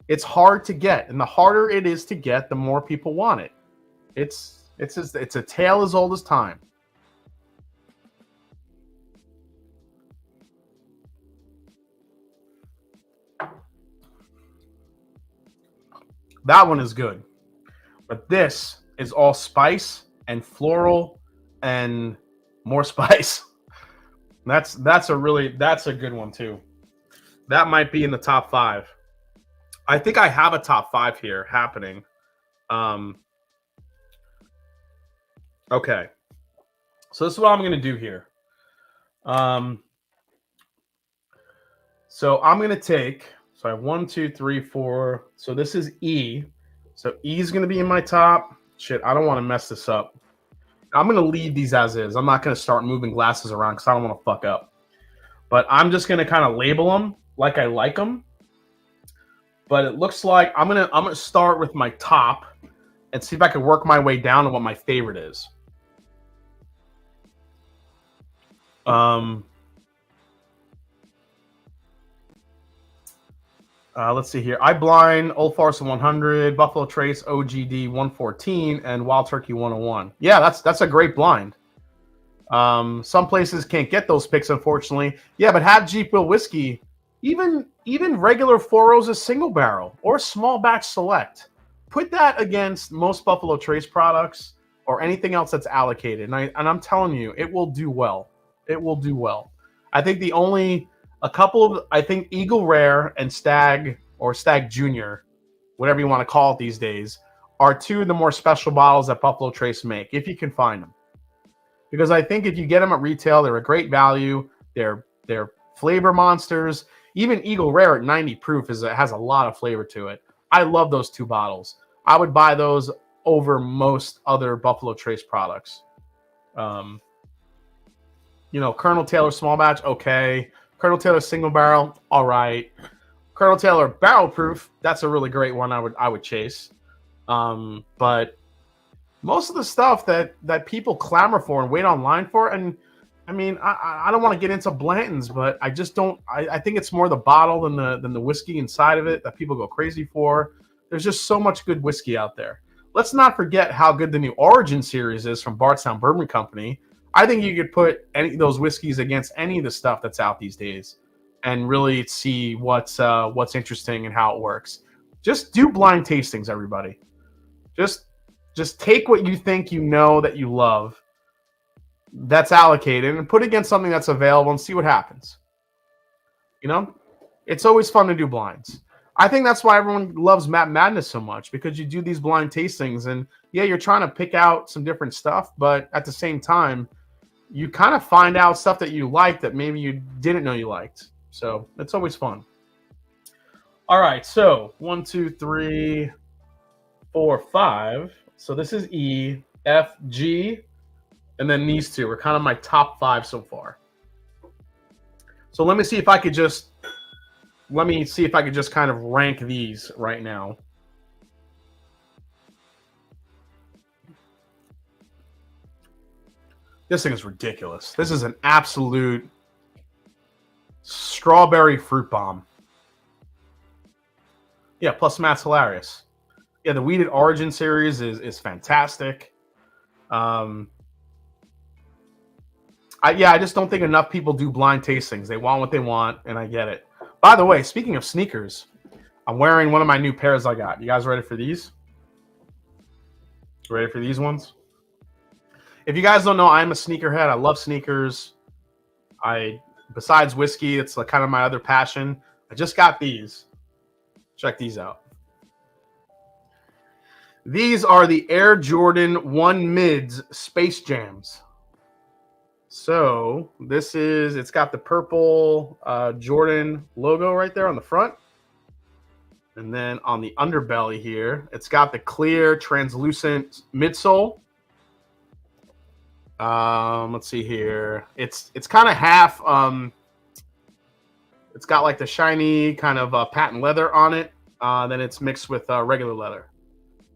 It's hard to get, and the harder it is to get, the more people want it. It's a tale as old as time. That one is good, but this is all spice and floral and more spice. That's a good one too. That might be in the top 5. I think I have a top 5 here happening. Okay. So this is what I'm going to do here. So I'm going to take, so I have 1, 2, 3, 4. So this is E. So E is going to be in my top. Shit, I don't want to mess this up. I'm going to leave these as is. I'm not going to start moving glasses around because I don't want to fuck up. But I'm just going to kind of label them like I like them. But it looks like I'm gonna start with my top and see if I can work my way down to what my favorite is. Let's see here. iBlind, Old Forester 100, Buffalo Trace, OGD 114, and Wild Turkey 101. Yeah, that's a great blind. Some places can't get those picks, unfortunately. Yeah, but have Jeep Wheel Whiskey, even regular Four Roses single barrel or small batch select. Put that against most Buffalo Trace products or anything else that's allocated. And I'm telling you, it will do well. It will do well. I think I think Eagle Rare and Stag or Stag Junior, whatever you want to call it these days, are two of the more special bottles that Buffalo Trace make, if you can find them. Because I think if you get them at retail, they're a great value. They're flavor monsters. Even Eagle Rare at 90 proof has a lot of flavor to it. I love those two bottles. I would buy those over most other Buffalo Trace products. You know, Colonel Taylor small batch, okay. Colonel Taylor single barrel, all right. Colonel Taylor barrel proof, that's a really great one. I would chase. But most of the stuff that people clamor for and wait online for, and I mean, I don't want to get into Blanton's, but I just don't. I think it's more the bottle than the whiskey inside of it that people go crazy for. There's just so much good whiskey out there. Let's not forget how good the new Origin series is from Bardstown Bourbon Company. I think you could put any of those whiskeys against any of the stuff that's out these days, and really see what's interesting and how it works. Just do blind tastings, everybody. Just take what you think you know that you love, that's allocated, and put it against something that's available and see what happens. You know, it's always fun to do blinds. I think that's why everyone loves Map Madness so much, because you do these blind tastings, and yeah, you're trying to pick out some different stuff, but at the same time, you kind of find out stuff that you like that maybe you didn't know you liked. So it's always fun. All right, so 1, 2, 3, 4, 5. So this is E, F, G, and then these two are kind of my top 5 so far. So let me see if I could just kind of rank these right now. This thing is ridiculous. This is an absolute strawberry fruit bomb. Yeah, plus Matt's hilarious. Yeah, the Weeded Origin series is fantastic. I just don't think enough people do blind tastings. They want what they want, and I get it. By the way, speaking of sneakers, I'm wearing one of my new pairs I got. You guys ready for these? Ready for these ones? If you guys don't know, I'm a sneakerhead. I love sneakers. Besides whiskey, it's like kind of my other passion. I just got these. Check these out. These are the Air Jordan 1 Mids Space Jams. So it's got the purple Jordan logo right there on the front. And then on the underbelly here, it's got the clear translucent midsole. Let's see here. It's kind of half. It's got like the shiny kind of patent leather on it. Then it's mixed with regular leather.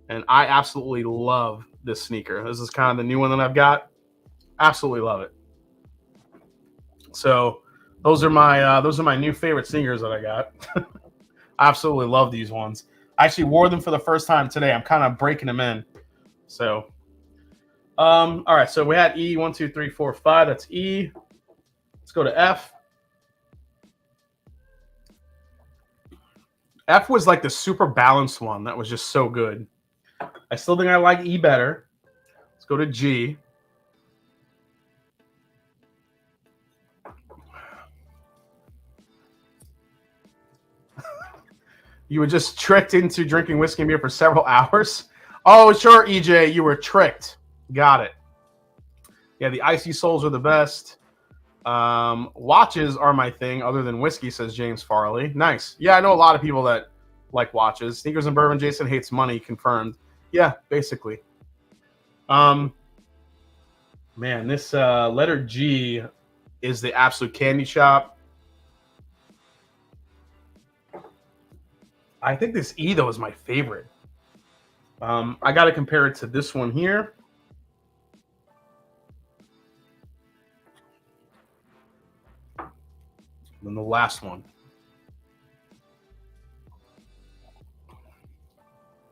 And I absolutely love this sneaker. This is kind of the new one that I've got. Absolutely love it. So those are my new favorite sneakers that I got. Absolutely love these ones. I actually wore them for the first time today. I'm kind of breaking them in. So, all right. So we had E, 1, 2, 3, 4, 5. That's E. Let's go to F. F was like the super balanced one. That was just so good. I still think I like E better. Let's go to G. You were just tricked into drinking whiskey and beer for several hours? Oh, sure, EJ, you were tricked. Got it. Yeah, the icy soles are the best. Watches are my thing other than whiskey, says James Farley. Nice. Yeah, I know a lot of people that like watches. Sneakers and bourbon, Jason hates money, confirmed. Yeah, basically. Man, this letter G is the absolute candy shop. I think this E, though, is my favorite. I got to compare it to this one here. And then the last one.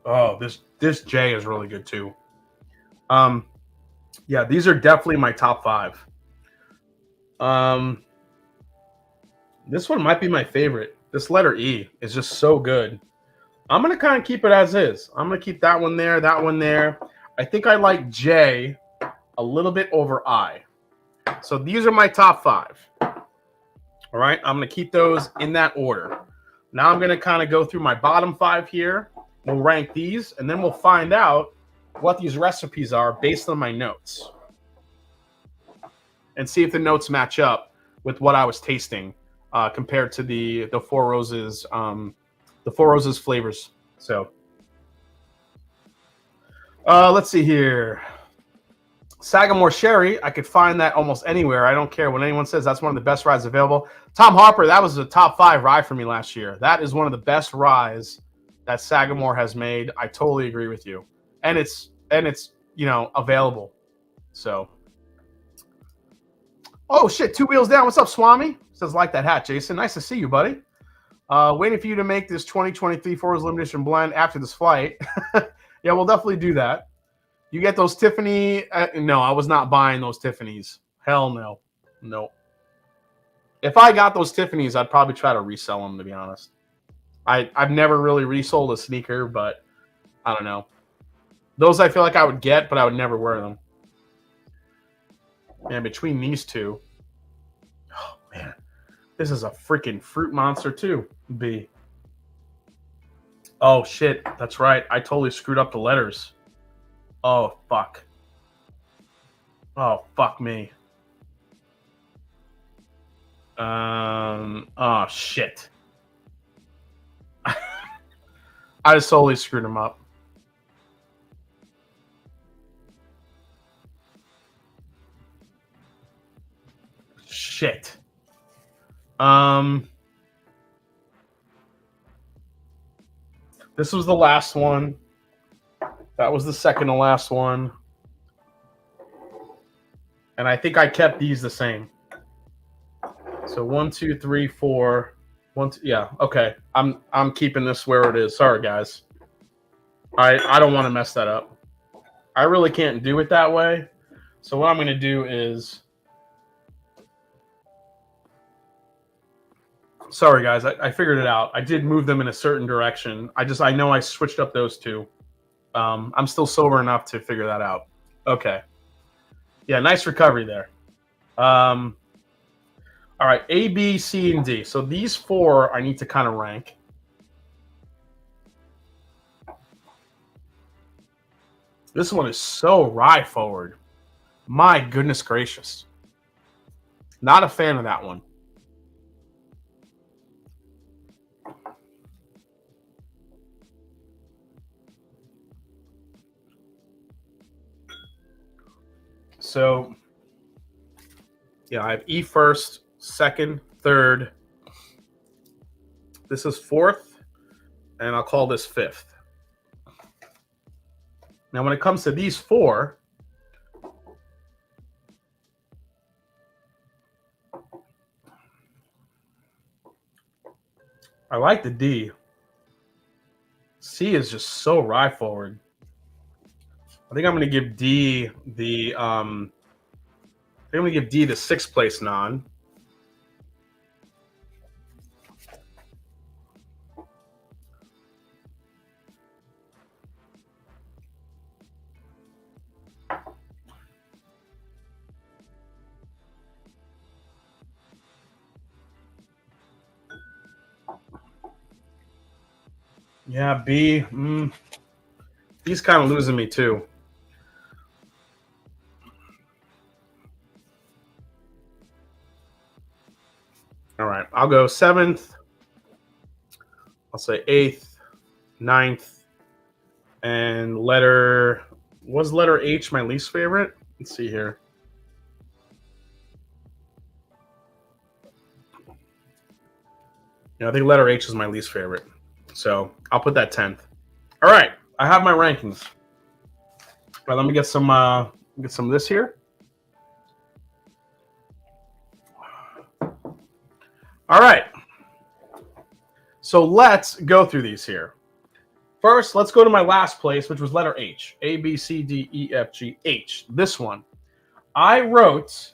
Oh, this J is really good, too. Yeah, these are definitely my top 5. This one might be my favorite. This letter E is just so good. I'm going to kind of keep it as is. I'm going to keep that one there, that one there. I think I like J a little bit over I. So these are my top 5. All right, I'm going to keep those in that order. Now I'm going to kind of go through my bottom 5 here. We'll rank these, and then we'll find out what these recipes are based on my notes. And see if the notes match up with what I was tasting compared to the Four Roses flavors. So, Let's see here. Sagamore Sherry, I could find that almost anywhere. I don't care what anyone says. That's one of the best ryes available. Tom Harper, that was a top 5 rye for me last year. That is one of the best ryes that Sagamore has made. I totally agree with you. And it's available. So, oh shit, 2 wheels down. What's up, Swami? Says like that hat, Jason. Nice to see you, buddy. Waiting for you to make this 2023 Forest Limited Edition blend after this flight. Yeah, we'll definitely do that. You get those Tiffany? No, I was not buying those Tiffany's. Hell no. No. If I got those Tiffany's, I'd probably try to resell them, to be honest. I've never really resold a sneaker, but I don't know. Those I feel like I would get, but I would never wear them. Man, between these two. Oh, man. This is a freaking fruit monster, too. B. Oh, shit. That's right. I totally screwed up the letters. Oh, fuck. Oh, fuck me. Oh, shit. I just totally screwed him up. Shit. This was the last one. That was the second to last one. And I think I kept these the same. So 1, 2, 3, 4. 1, 2, yeah, okay. I'm keeping this where it is. Sorry, guys. I don't want to mess that up. I really can't do it that way. So what I'm going to do is... Sorry, guys. I figured it out. I did move them in a certain direction. I know I switched up those two. I'm still sober enough to figure that out. Okay. Yeah, nice recovery there. All right, A, B, C, and D. So these 4 I need to kind of rank. This one is so rye forward. My goodness gracious. Not a fan of that one. So, yeah, I have E first, second, third. This is 4th, and I'll call this 5th. Now, when it comes to these 4, I like the D. C is just so rye forward. I think I'm going to give D the I'm going to give D the 6th place non. Yeah, B. B's kind of losing me too. All right, I'll go 7th. I'll say 8th, 9th, and was letter H my least favorite? Let's see here. Yeah, I think letter H is my least favorite. So I'll put that 10th. All right, I have my rankings. All right, let me get some of this here. All right. So let's go through these here. First, let's go to my last place, which was letter H. A, B, C, D, E, F, G, H. This one. I wrote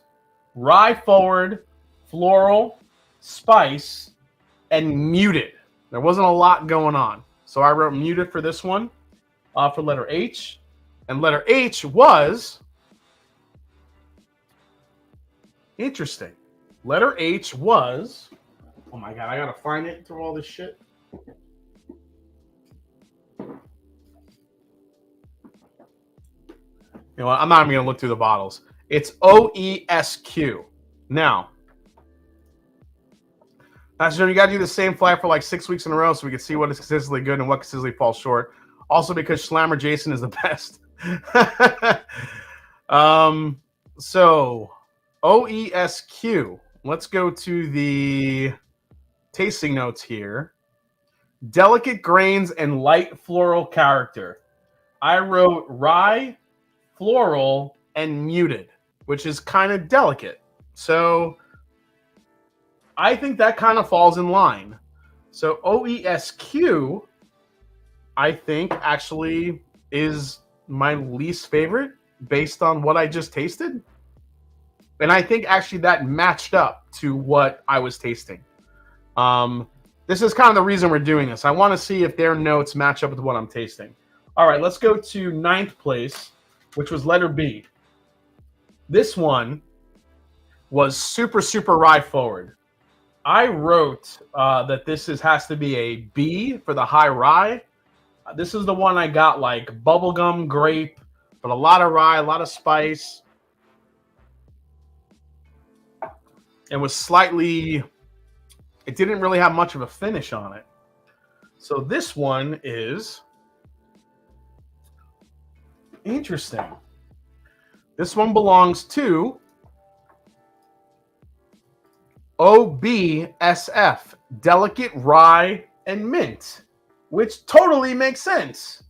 rye forward, floral, spice, and muted. There wasn't a lot going on. So I wrote muted for this one, for letter H. And letter H was... Interesting. Letter H was... Oh my God, I gotta find it through all this shit. You know what? I'm not even gonna look through the bottles. It's OESQ. Now, you gotta do the same flight for like 6 weeks in a row so we can see what is consistently good and what consistently falls short. Also, because Schlammer Jason is the best. So OESQ. Let's go to the tasting notes here. Delicate grains and light floral character. I wrote rye, floral, and muted, which is kind of delicate. So I think that kind of falls in line. So OESQ, I think, actually is my least favorite based on what I just tasted. And I think actually that matched up to what I was tasting. This is kind of the reason we're doing this. I want to see if their notes match up with what I'm tasting. All right, let's go to 9th place, which was letter B. This one was super, super rye forward. I wrote that this has to be a B for the high rye. This is the one I got like bubblegum grape, but a lot of rye, a lot of spice. It was slightly, it didn't really have much of a finish on it. So this one is interesting. This one belongs to OBSF, delicate rye and mint, which totally makes sense.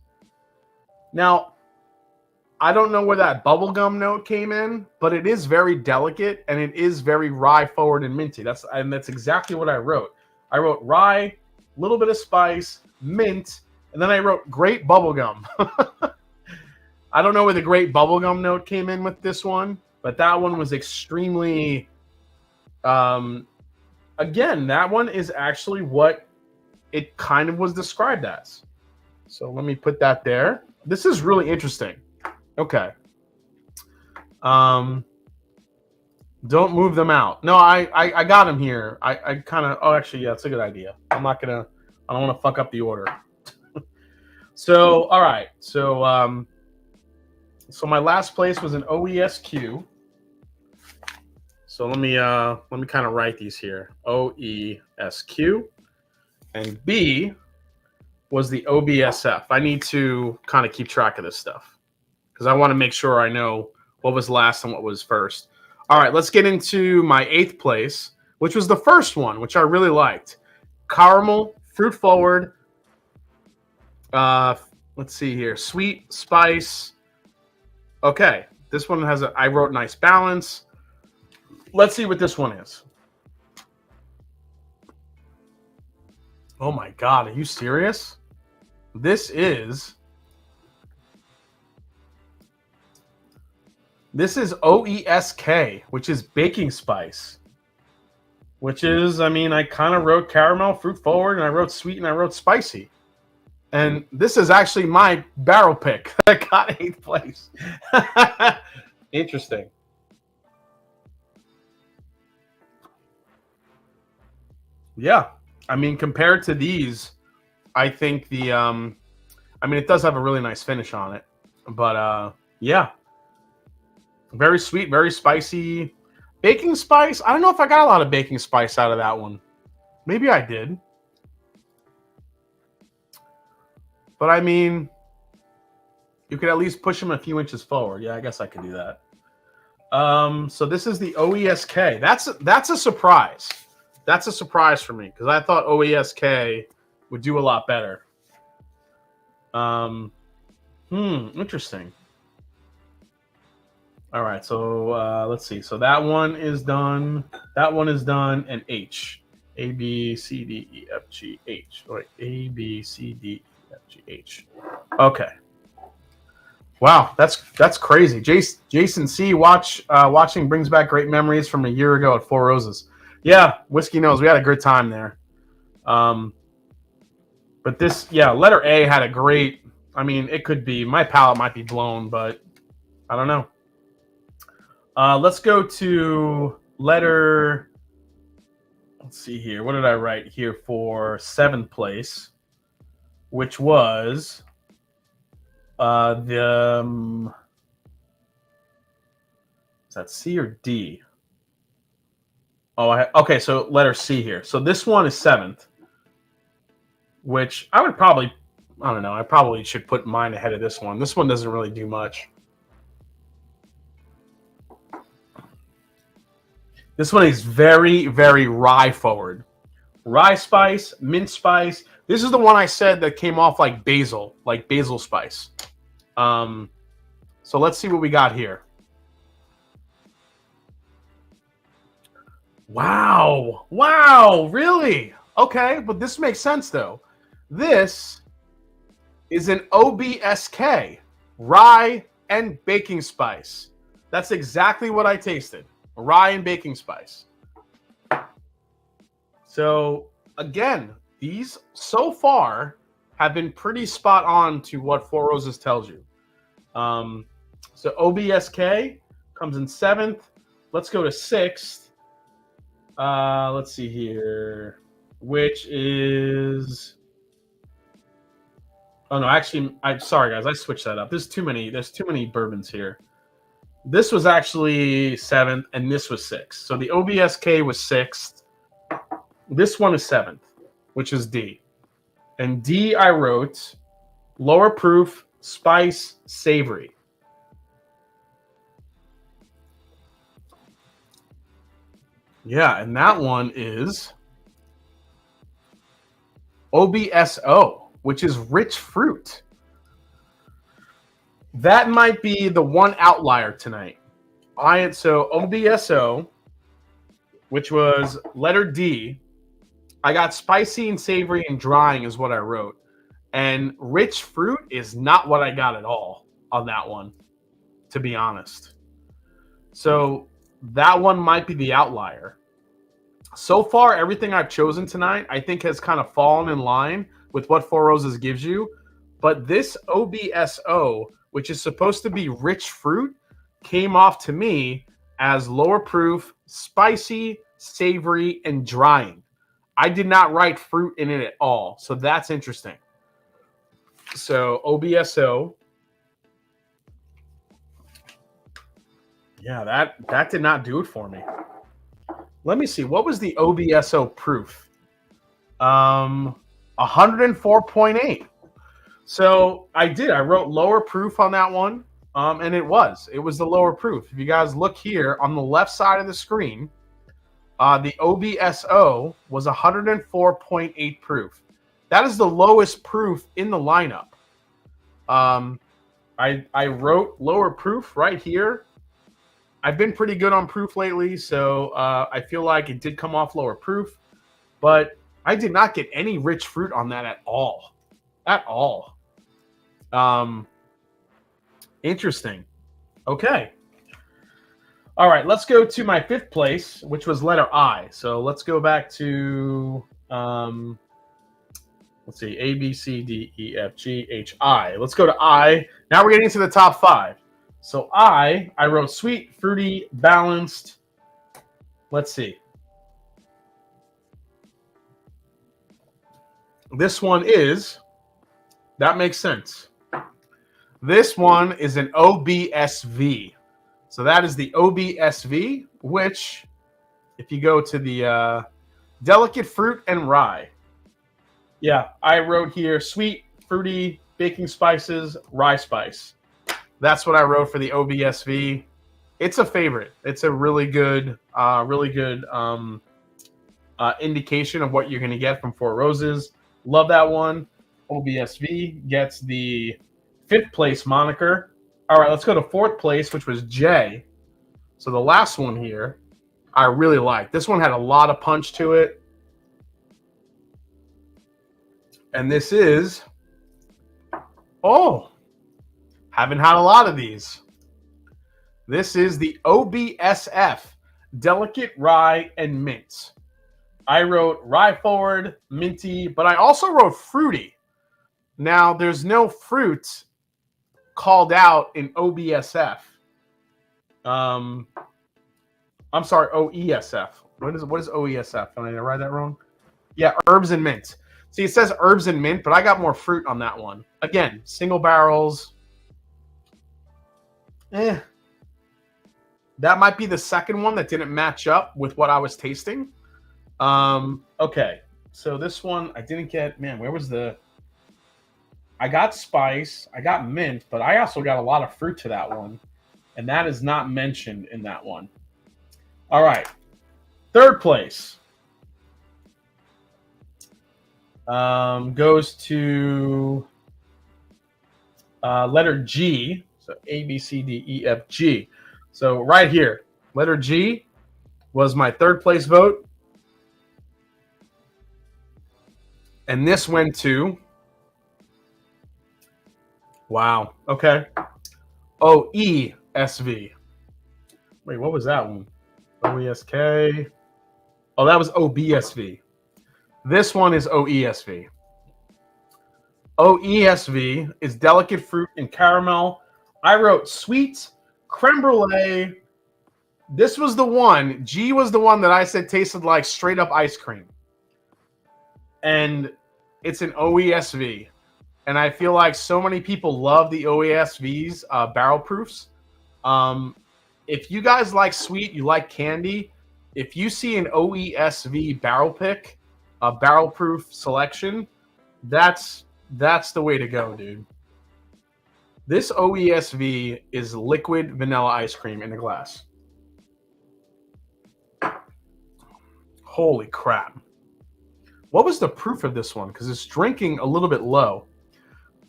Now, I don't know where that bubblegum note came in, but it is very delicate and it is very rye forward and minty. That's exactly what I wrote. I wrote rye, a little bit of spice, mint, and then I wrote great bubblegum. I don't know where the great bubblegum note came in with this one, but that one was extremely, again, that one is actually what it kind of was described as. So let me put that there. This is really interesting. Okay. Don't move them out. No, I got them here. I kind of, oh, actually, yeah, it's a good idea. I don't want to fuck up the order. So, all right. So, so my last place was an OESQ. So let me kind of write these here. OESQ, and B was the OBSF. I need to kind of keep track of this stuff because I want to make sure I know what was last and what was first. All right, let's get into my 8th place, which was the first one, which I really liked. Caramel, fruit forward. Let's see here. Sweet, spice. Okay, this one has I wrote nice balance. Let's see what this one is. Oh my God, are you serious? This is OESK, which is baking spice. Which is, I mean, I kind of wrote caramel, fruit forward, and I wrote sweet, and I wrote spicy. And this is actually my barrel pick that got 8th place. Interesting. Yeah. I mean, compared to these, I think the, I mean, it does have a really nice finish on it. But, yeah. Very sweet, very spicy. Baking spice? I don't know if I got a lot of baking spice out of that one. Maybe I did. But I mean, you could at least push them a few inches forward. Yeah, I guess I could do that. So this is the OESK. That's a surprise. That's a surprise for me because I thought OESK would do a lot better. Interesting. All right, so let's see. So that one is done. That one is done, and H. A, B, C, D, E, F, G, H. All right, A, B, C, D, E, F, G, H. Okay. Wow, that's crazy. Jason C. Watching brings back great memories from a year ago at Four Roses. Yeah, Whiskey knows. We had a good time there. But this, yeah, letter A had a great, I mean, it could be, my palate might be blown, but I don't know. Let's go to letter, let's see here. What did I write here for 7th place? Which was is that C or D? Oh, okay, so letter C here. So this one is 7th, which I would probably I don't know. I probably should put mine ahead of this one. This one doesn't really do much. This one is very, very rye forward. Rye spice, mint spice. This is the one I said that came off like basil spice. So let's see what we got here. Wow. Wow, really? Okay, but this makes sense though. This is an OBSK, rye and baking spice. That's exactly what I tasted. Rye and baking spice. So again, these so far have been pretty spot on to what Four Roses tells you. So OBSK comes in 7th. Let's go to 6th. Let's see here, which is. Oh no, actually, I'm sorry guys, I switched that up. There's too many bourbons here. This was actually 7th, and this was 6th. So the OBSK was 6th. This one is 7th, which is D. And D, I wrote lower proof, spice, savory. Yeah, and that one is OBSO, which is rich fruit. That might be the one outlier tonight. So OBSO, which was letter D, I got spicy and savory and drying is what I wrote. And rich fruit is not what I got at all on that one, to be honest. So that one might be the outlier. So far, everything I've chosen tonight, I think has kind of fallen in line with what Four Roses gives you. But this OBSO, which is supposed to be rich fruit, came off to me as lower proof, spicy, savory, and drying. I did not write fruit in it at all. So that's interesting. So OBSO. Yeah, that did not do it for me. Let me see. What was the OBSO proof? 104.8. So I wrote lower proof on that one. And it was the lower proof. If you guys look here on the left side of the screen, the OBSO was 104.8 proof. That is the lowest proof in the lineup. I wrote lower proof right here. I've been pretty good on proof lately, so I feel like it did come off lower proof. But I did not get any rich fruit on that at all. At all. Interesting. Okay. All right, let's go to my 5th place, which was letter I. So let's go back to, let's see, A, B, C, D, E, F, G, H, I. Let's go to I. Now we're getting into the top 5. So I wrote sweet, fruity, balanced. Let's see. This one is, that makes sense. This one is an OBSV. So that is the OBSV, which, if you go to the delicate fruit and rye. Yeah, I wrote here sweet, fruity, baking spices, rye spice. That's what I wrote for the OBSV. It's a favorite. It's a really good indication of what you're going to get from Four Roses. Love that one. OBSV gets the 5th place moniker. All right, let's go to 4th place, which was J. So the last one here, I really liked. This one had a lot of punch to it. And this is, haven't had a lot of these. This is the OBSF, Delicate Rye and Mint. I wrote rye forward, minty, but I also wrote fruity. Now, there's no fruit called out in OBSF. I'm sorry, OESF. What is OESF? Did I write that wrong? Yeah, herbs and mint. See, it says herbs and mint, but I got more fruit on that one. Again, single barrels. That might be the second one that didn't match up with what I was tasting. Okay, so this one I didn't get. Man, where was the? I got spice, I got mint, but I also got a lot of fruit to that one. And that is not mentioned in that one. All right. Third place goes to letter G. So A, B, C, D, E, F, G. So right here, letter G was my third place vote. And this went to, wow, okay, OESV. Wait, what was that one? OESK. Oh, that was OBSV. This one is OESV. OESV is delicate fruit and caramel. I wrote sweet creme brulee. This was the one. G was the one that I said tasted like straight up ice cream. And it's an OESV. And I feel like so many people love the OESVs, barrel proofs. If you guys like sweet, you like candy, if you see an OESV barrel pick, a barrel proof selection, that's the way to go, dude. This OESV is liquid vanilla ice cream in a glass. Holy crap. What was the proof of this one? Because it's drinking a little bit low.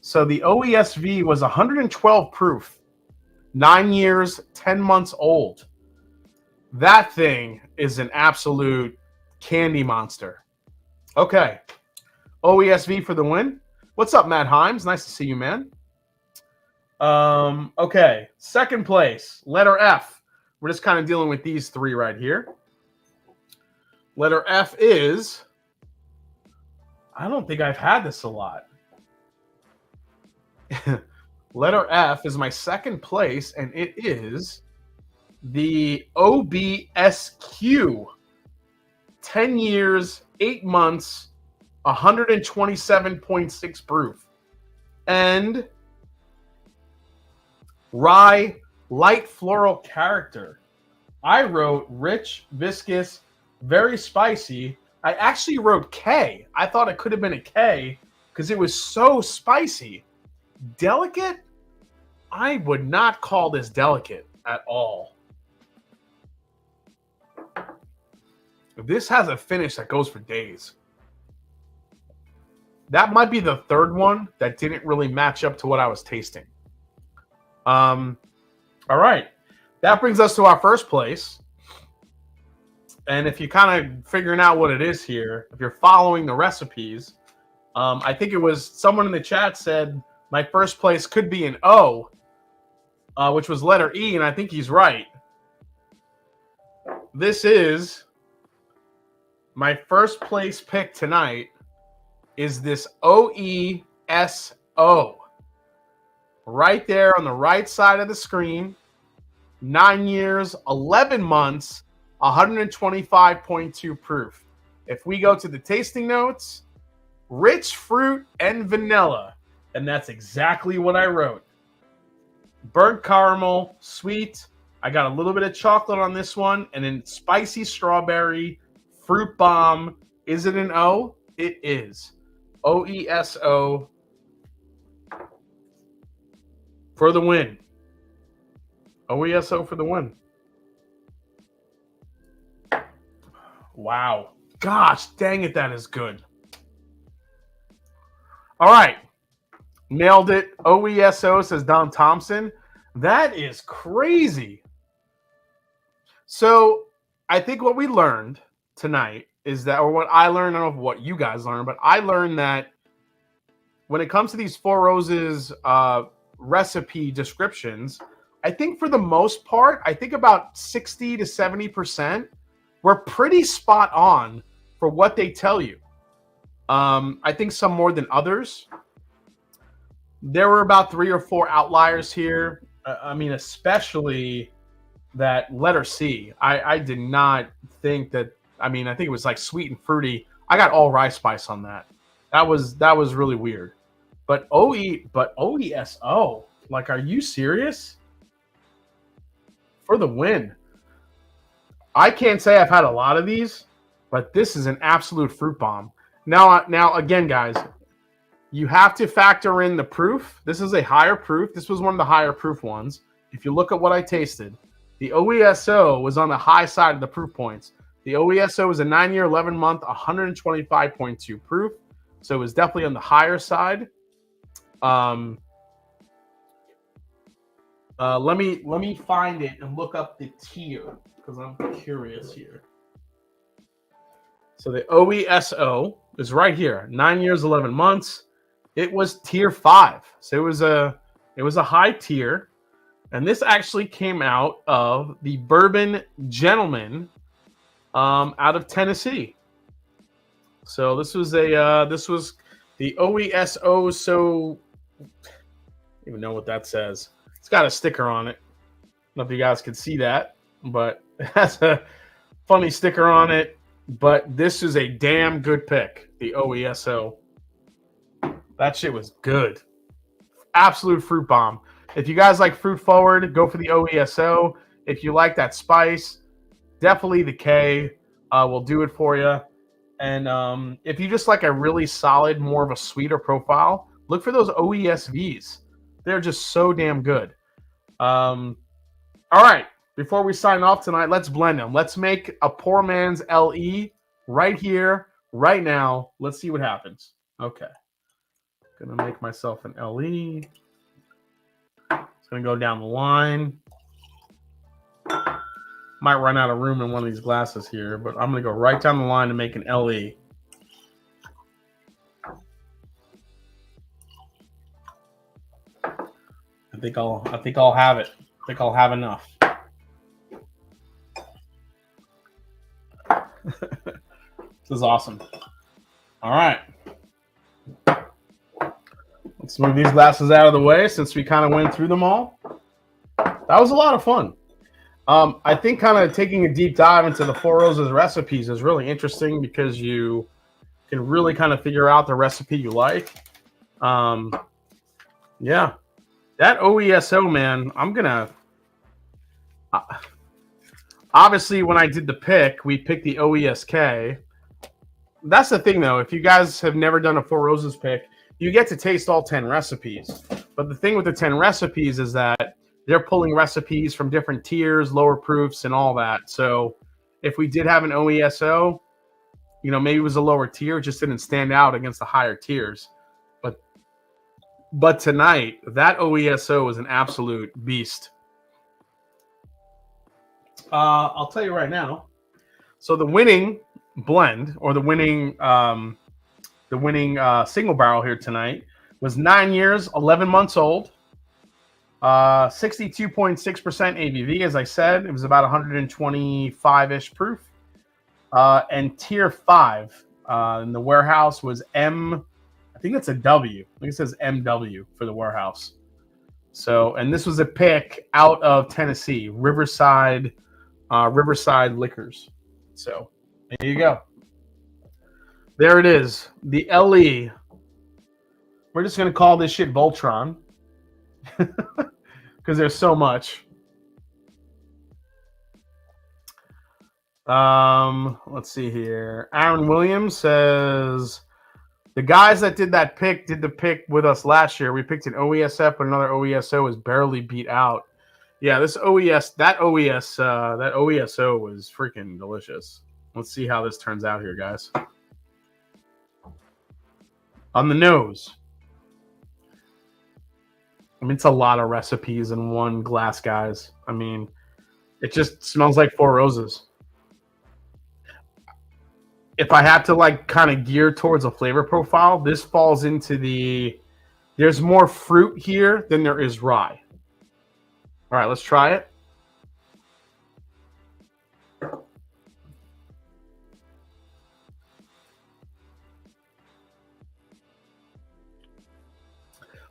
So the OESV was 112 proof, 9 years, 10 months old. That thing is an absolute candy monster. Okay. OESV for the win. What's up, Matt Himes? Nice to see you, man. Okay. Second place, letter F. We're just kind of dealing with these three right here. Letter F is, I don't think I've had this a lot. Letter F is my second place, and it is the OBSQ. 10 years, 8 months, 127.6 proof. And rye, light floral character. I wrote rich, viscous, very spicy. I actually wrote K. I thought it could have been a K because it was so spicy. Delicate? I would not call this delicate at all. This has a finish that goes for days. That might be the third one that didn't really match up to what I was tasting. All right. That brings us to our first place. And if you're kind of figuring out what it is here, if you're following the recipes, I think it was someone in the chat said my first place could be an O, which was letter E, and I think he's right. This is my first place pick tonight is this OESO. Right there on the right side of the screen. 9 years, 11 months, 125.2 proof. If we go to the tasting notes, rich fruit and vanilla. And that's exactly what I wrote. Burnt caramel, sweet. I got a little bit of chocolate on this one. And then spicy strawberry, fruit bomb. Is it an O? It is. OESO for the win. OESO for the win. Wow. Gosh, dang it, that is good. All right. Nailed it. OESO, says Don Thompson. That is crazy. So I think what we learned tonight is that, or what I learned, I don't know what you guys learned, but I learned that when it comes to these Four Roses recipe descriptions, I think for the most part, I think about 60 to 70% were pretty spot on for what they tell you. I think some more than others. There were about 3 or 4 outliers here. I mean, especially that letter C. I did not think that. I mean, I think it was like sweet and fruity. I got all rye spice on that. That was really weird. But OESO, like, are you serious? For the win. I can't say I've had a lot of these, but this is an absolute fruit bomb. Now again, guys, You have to factor in the proof. This is a higher proof. This was one of the higher proof ones. If you look at what I tasted, the OESO was on the high side of the proof points. The OESO is a 9-year, 11-month, 125.2 proof. So it was definitely on the higher side. Let me find it and look up the tier because I'm curious here. So the OESO is right here, 9 years, 11 months. It was tier 5, so it was a high tier, and this actually came out of the Bourbon Gentleman, out of Tennessee. So this was the OESO. So I don't even know what that says. It's got a sticker on it. I don't know if you guys can see that, but it has a funny sticker on it. But this is a damn good pick, the OESO. That shit was good. Absolute fruit bomb. If you guys like fruit forward, go for the OESO. If you like that spice, definitely the K will do it for you. And if you just like a really solid, more of a sweeter profile, look for those OESVs. They're just so damn good. All right. Before we sign off tonight, let's blend them. Let's make a poor man's LE right here, right now. Let's see what happens. Okay. Gonna make myself an LE. It's gonna go down the line. Might run out of room in one of these glasses here, but I'm gonna go right down the line to make an LE. I think I'll have it. I think I'll have enough. This is awesome. All right. Let's move these glasses out of the way since we kind of went through them all. That was a lot of fun. I think kind of taking a deep dive into the Four Roses recipes is really interesting because you can really kind of figure out the recipe you like. Yeah. That OESO, man, I'm going to... obviously, when I did the pick, we picked the OESK. That's the thing, though. If you guys have never done a Four Roses pick, you get to taste all 10 recipes. But the thing with the 10 recipes is that they're pulling recipes from different tiers, lower proofs, and all that. So if we did have an OESO, you know, maybe it was a lower tier, it just didn't stand out against the higher tiers. But tonight, that OESO was an absolute beast. I'll tell you right now. So the winning blend, or the winning single barrel here tonight, was 9 years, 11 months old. 62.6% ABV, as I said. It was about 125-ish proof. And tier 5 in the warehouse was M. I think that's a W. I think it says MW for the warehouse. So, and this was a pick out of Tennessee, Riverside Liquors. So, there you go. There it is. The LE. We're just going to call this shit Voltron. Because there's so much. Let's see here. Aaron Williams says... the guys that did that pick did the pick with us last year. We picked an OESF, but another OESO was barely beat out. Yeah, that OESO was freaking delicious. Let's see how this turns out here, guys. On the nose. I mean, it's a lot of recipes in one glass, guys. I mean, it just smells like Four Roses. If I had to like kind of gear towards a flavor profile, this falls into the, there's more fruit here than there is rye. All right, let's try it.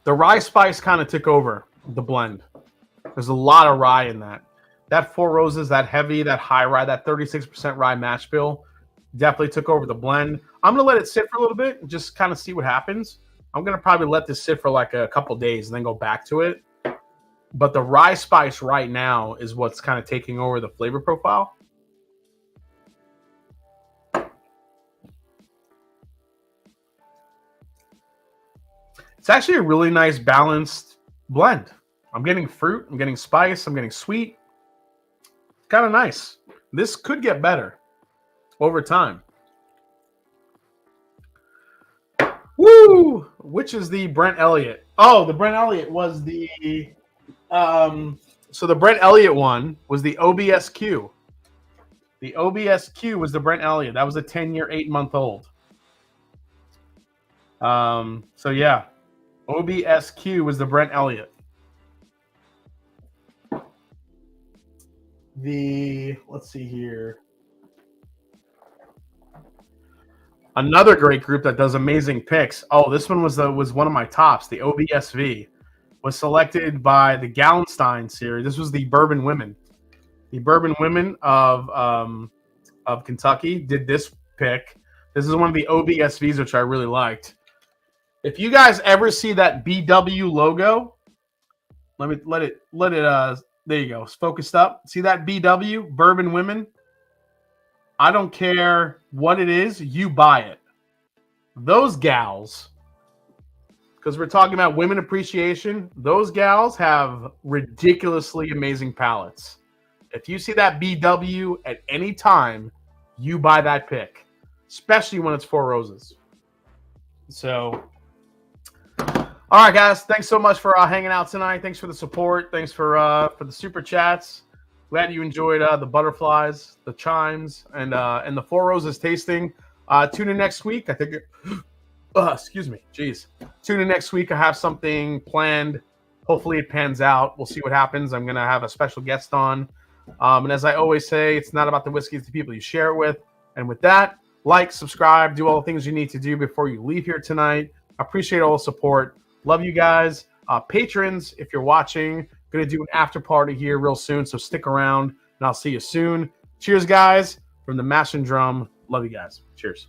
The rye spice kind of took over the blend. There's a lot of rye in that. That Four Roses, that heavy, that high rye, that 36% rye mash bill definitely took over the blend. I'm going to let it sit for a little bit and just kind of see what happens. I'm going to probably let this sit for like a couple days and then go back to it. But the rye spice right now is what's kind of taking over the flavor profile. It's actually a really nice balanced blend. I'm getting fruit, I'm getting spice, I'm getting sweet. Kind of nice. This could get better over time. Woo! Which is the Brent Elliott? Oh, the Brent Elliott was the so the Brent Elliott one was the OBSQ. The OBSQ was the Brent Elliott. That was a 10-year, 8-month-old. So yeah, OBSQ was the Brent Elliott. Let's see here. Another great group that does amazing picks. Oh, this one was one of my tops. The OBSV was selected by the Gallenstein series. This was the Bourbon Women. The Bourbon Women of Kentucky did this pick. This is one of the OBSVs, which I really liked. If you guys ever see that BW logo, let it there you go. It's focused up. See that BW, Bourbon Women? I don't care what it is, you buy it. Those gals, because we're talking about women appreciation, those gals have ridiculously amazing palettes. If you see that BW at any time, you buy that pick, especially when it's Four Roses. So, all right, guys, thanks so much for hanging out tonight. Thanks for the support. Thanks for the super chats. Glad you enjoyed the butterflies, the chimes, and the Four Roses tasting. Tune in next week. I think. Excuse me. Jeez. Tune in next week. I have something planned. Hopefully it pans out. We'll see what happens. I'm gonna have a special guest on. And as I always say, it's not about the whiskey; it's the people you share it with. And with that, like, subscribe, do all the things you need to do before you leave here tonight. I appreciate all the support. Love you guys. Patrons, if you're watching. Going to do an after party here real soon, so stick around, and I'll see you soon. Cheers, guys, from the Mash and Drum. Love you guys. Cheers.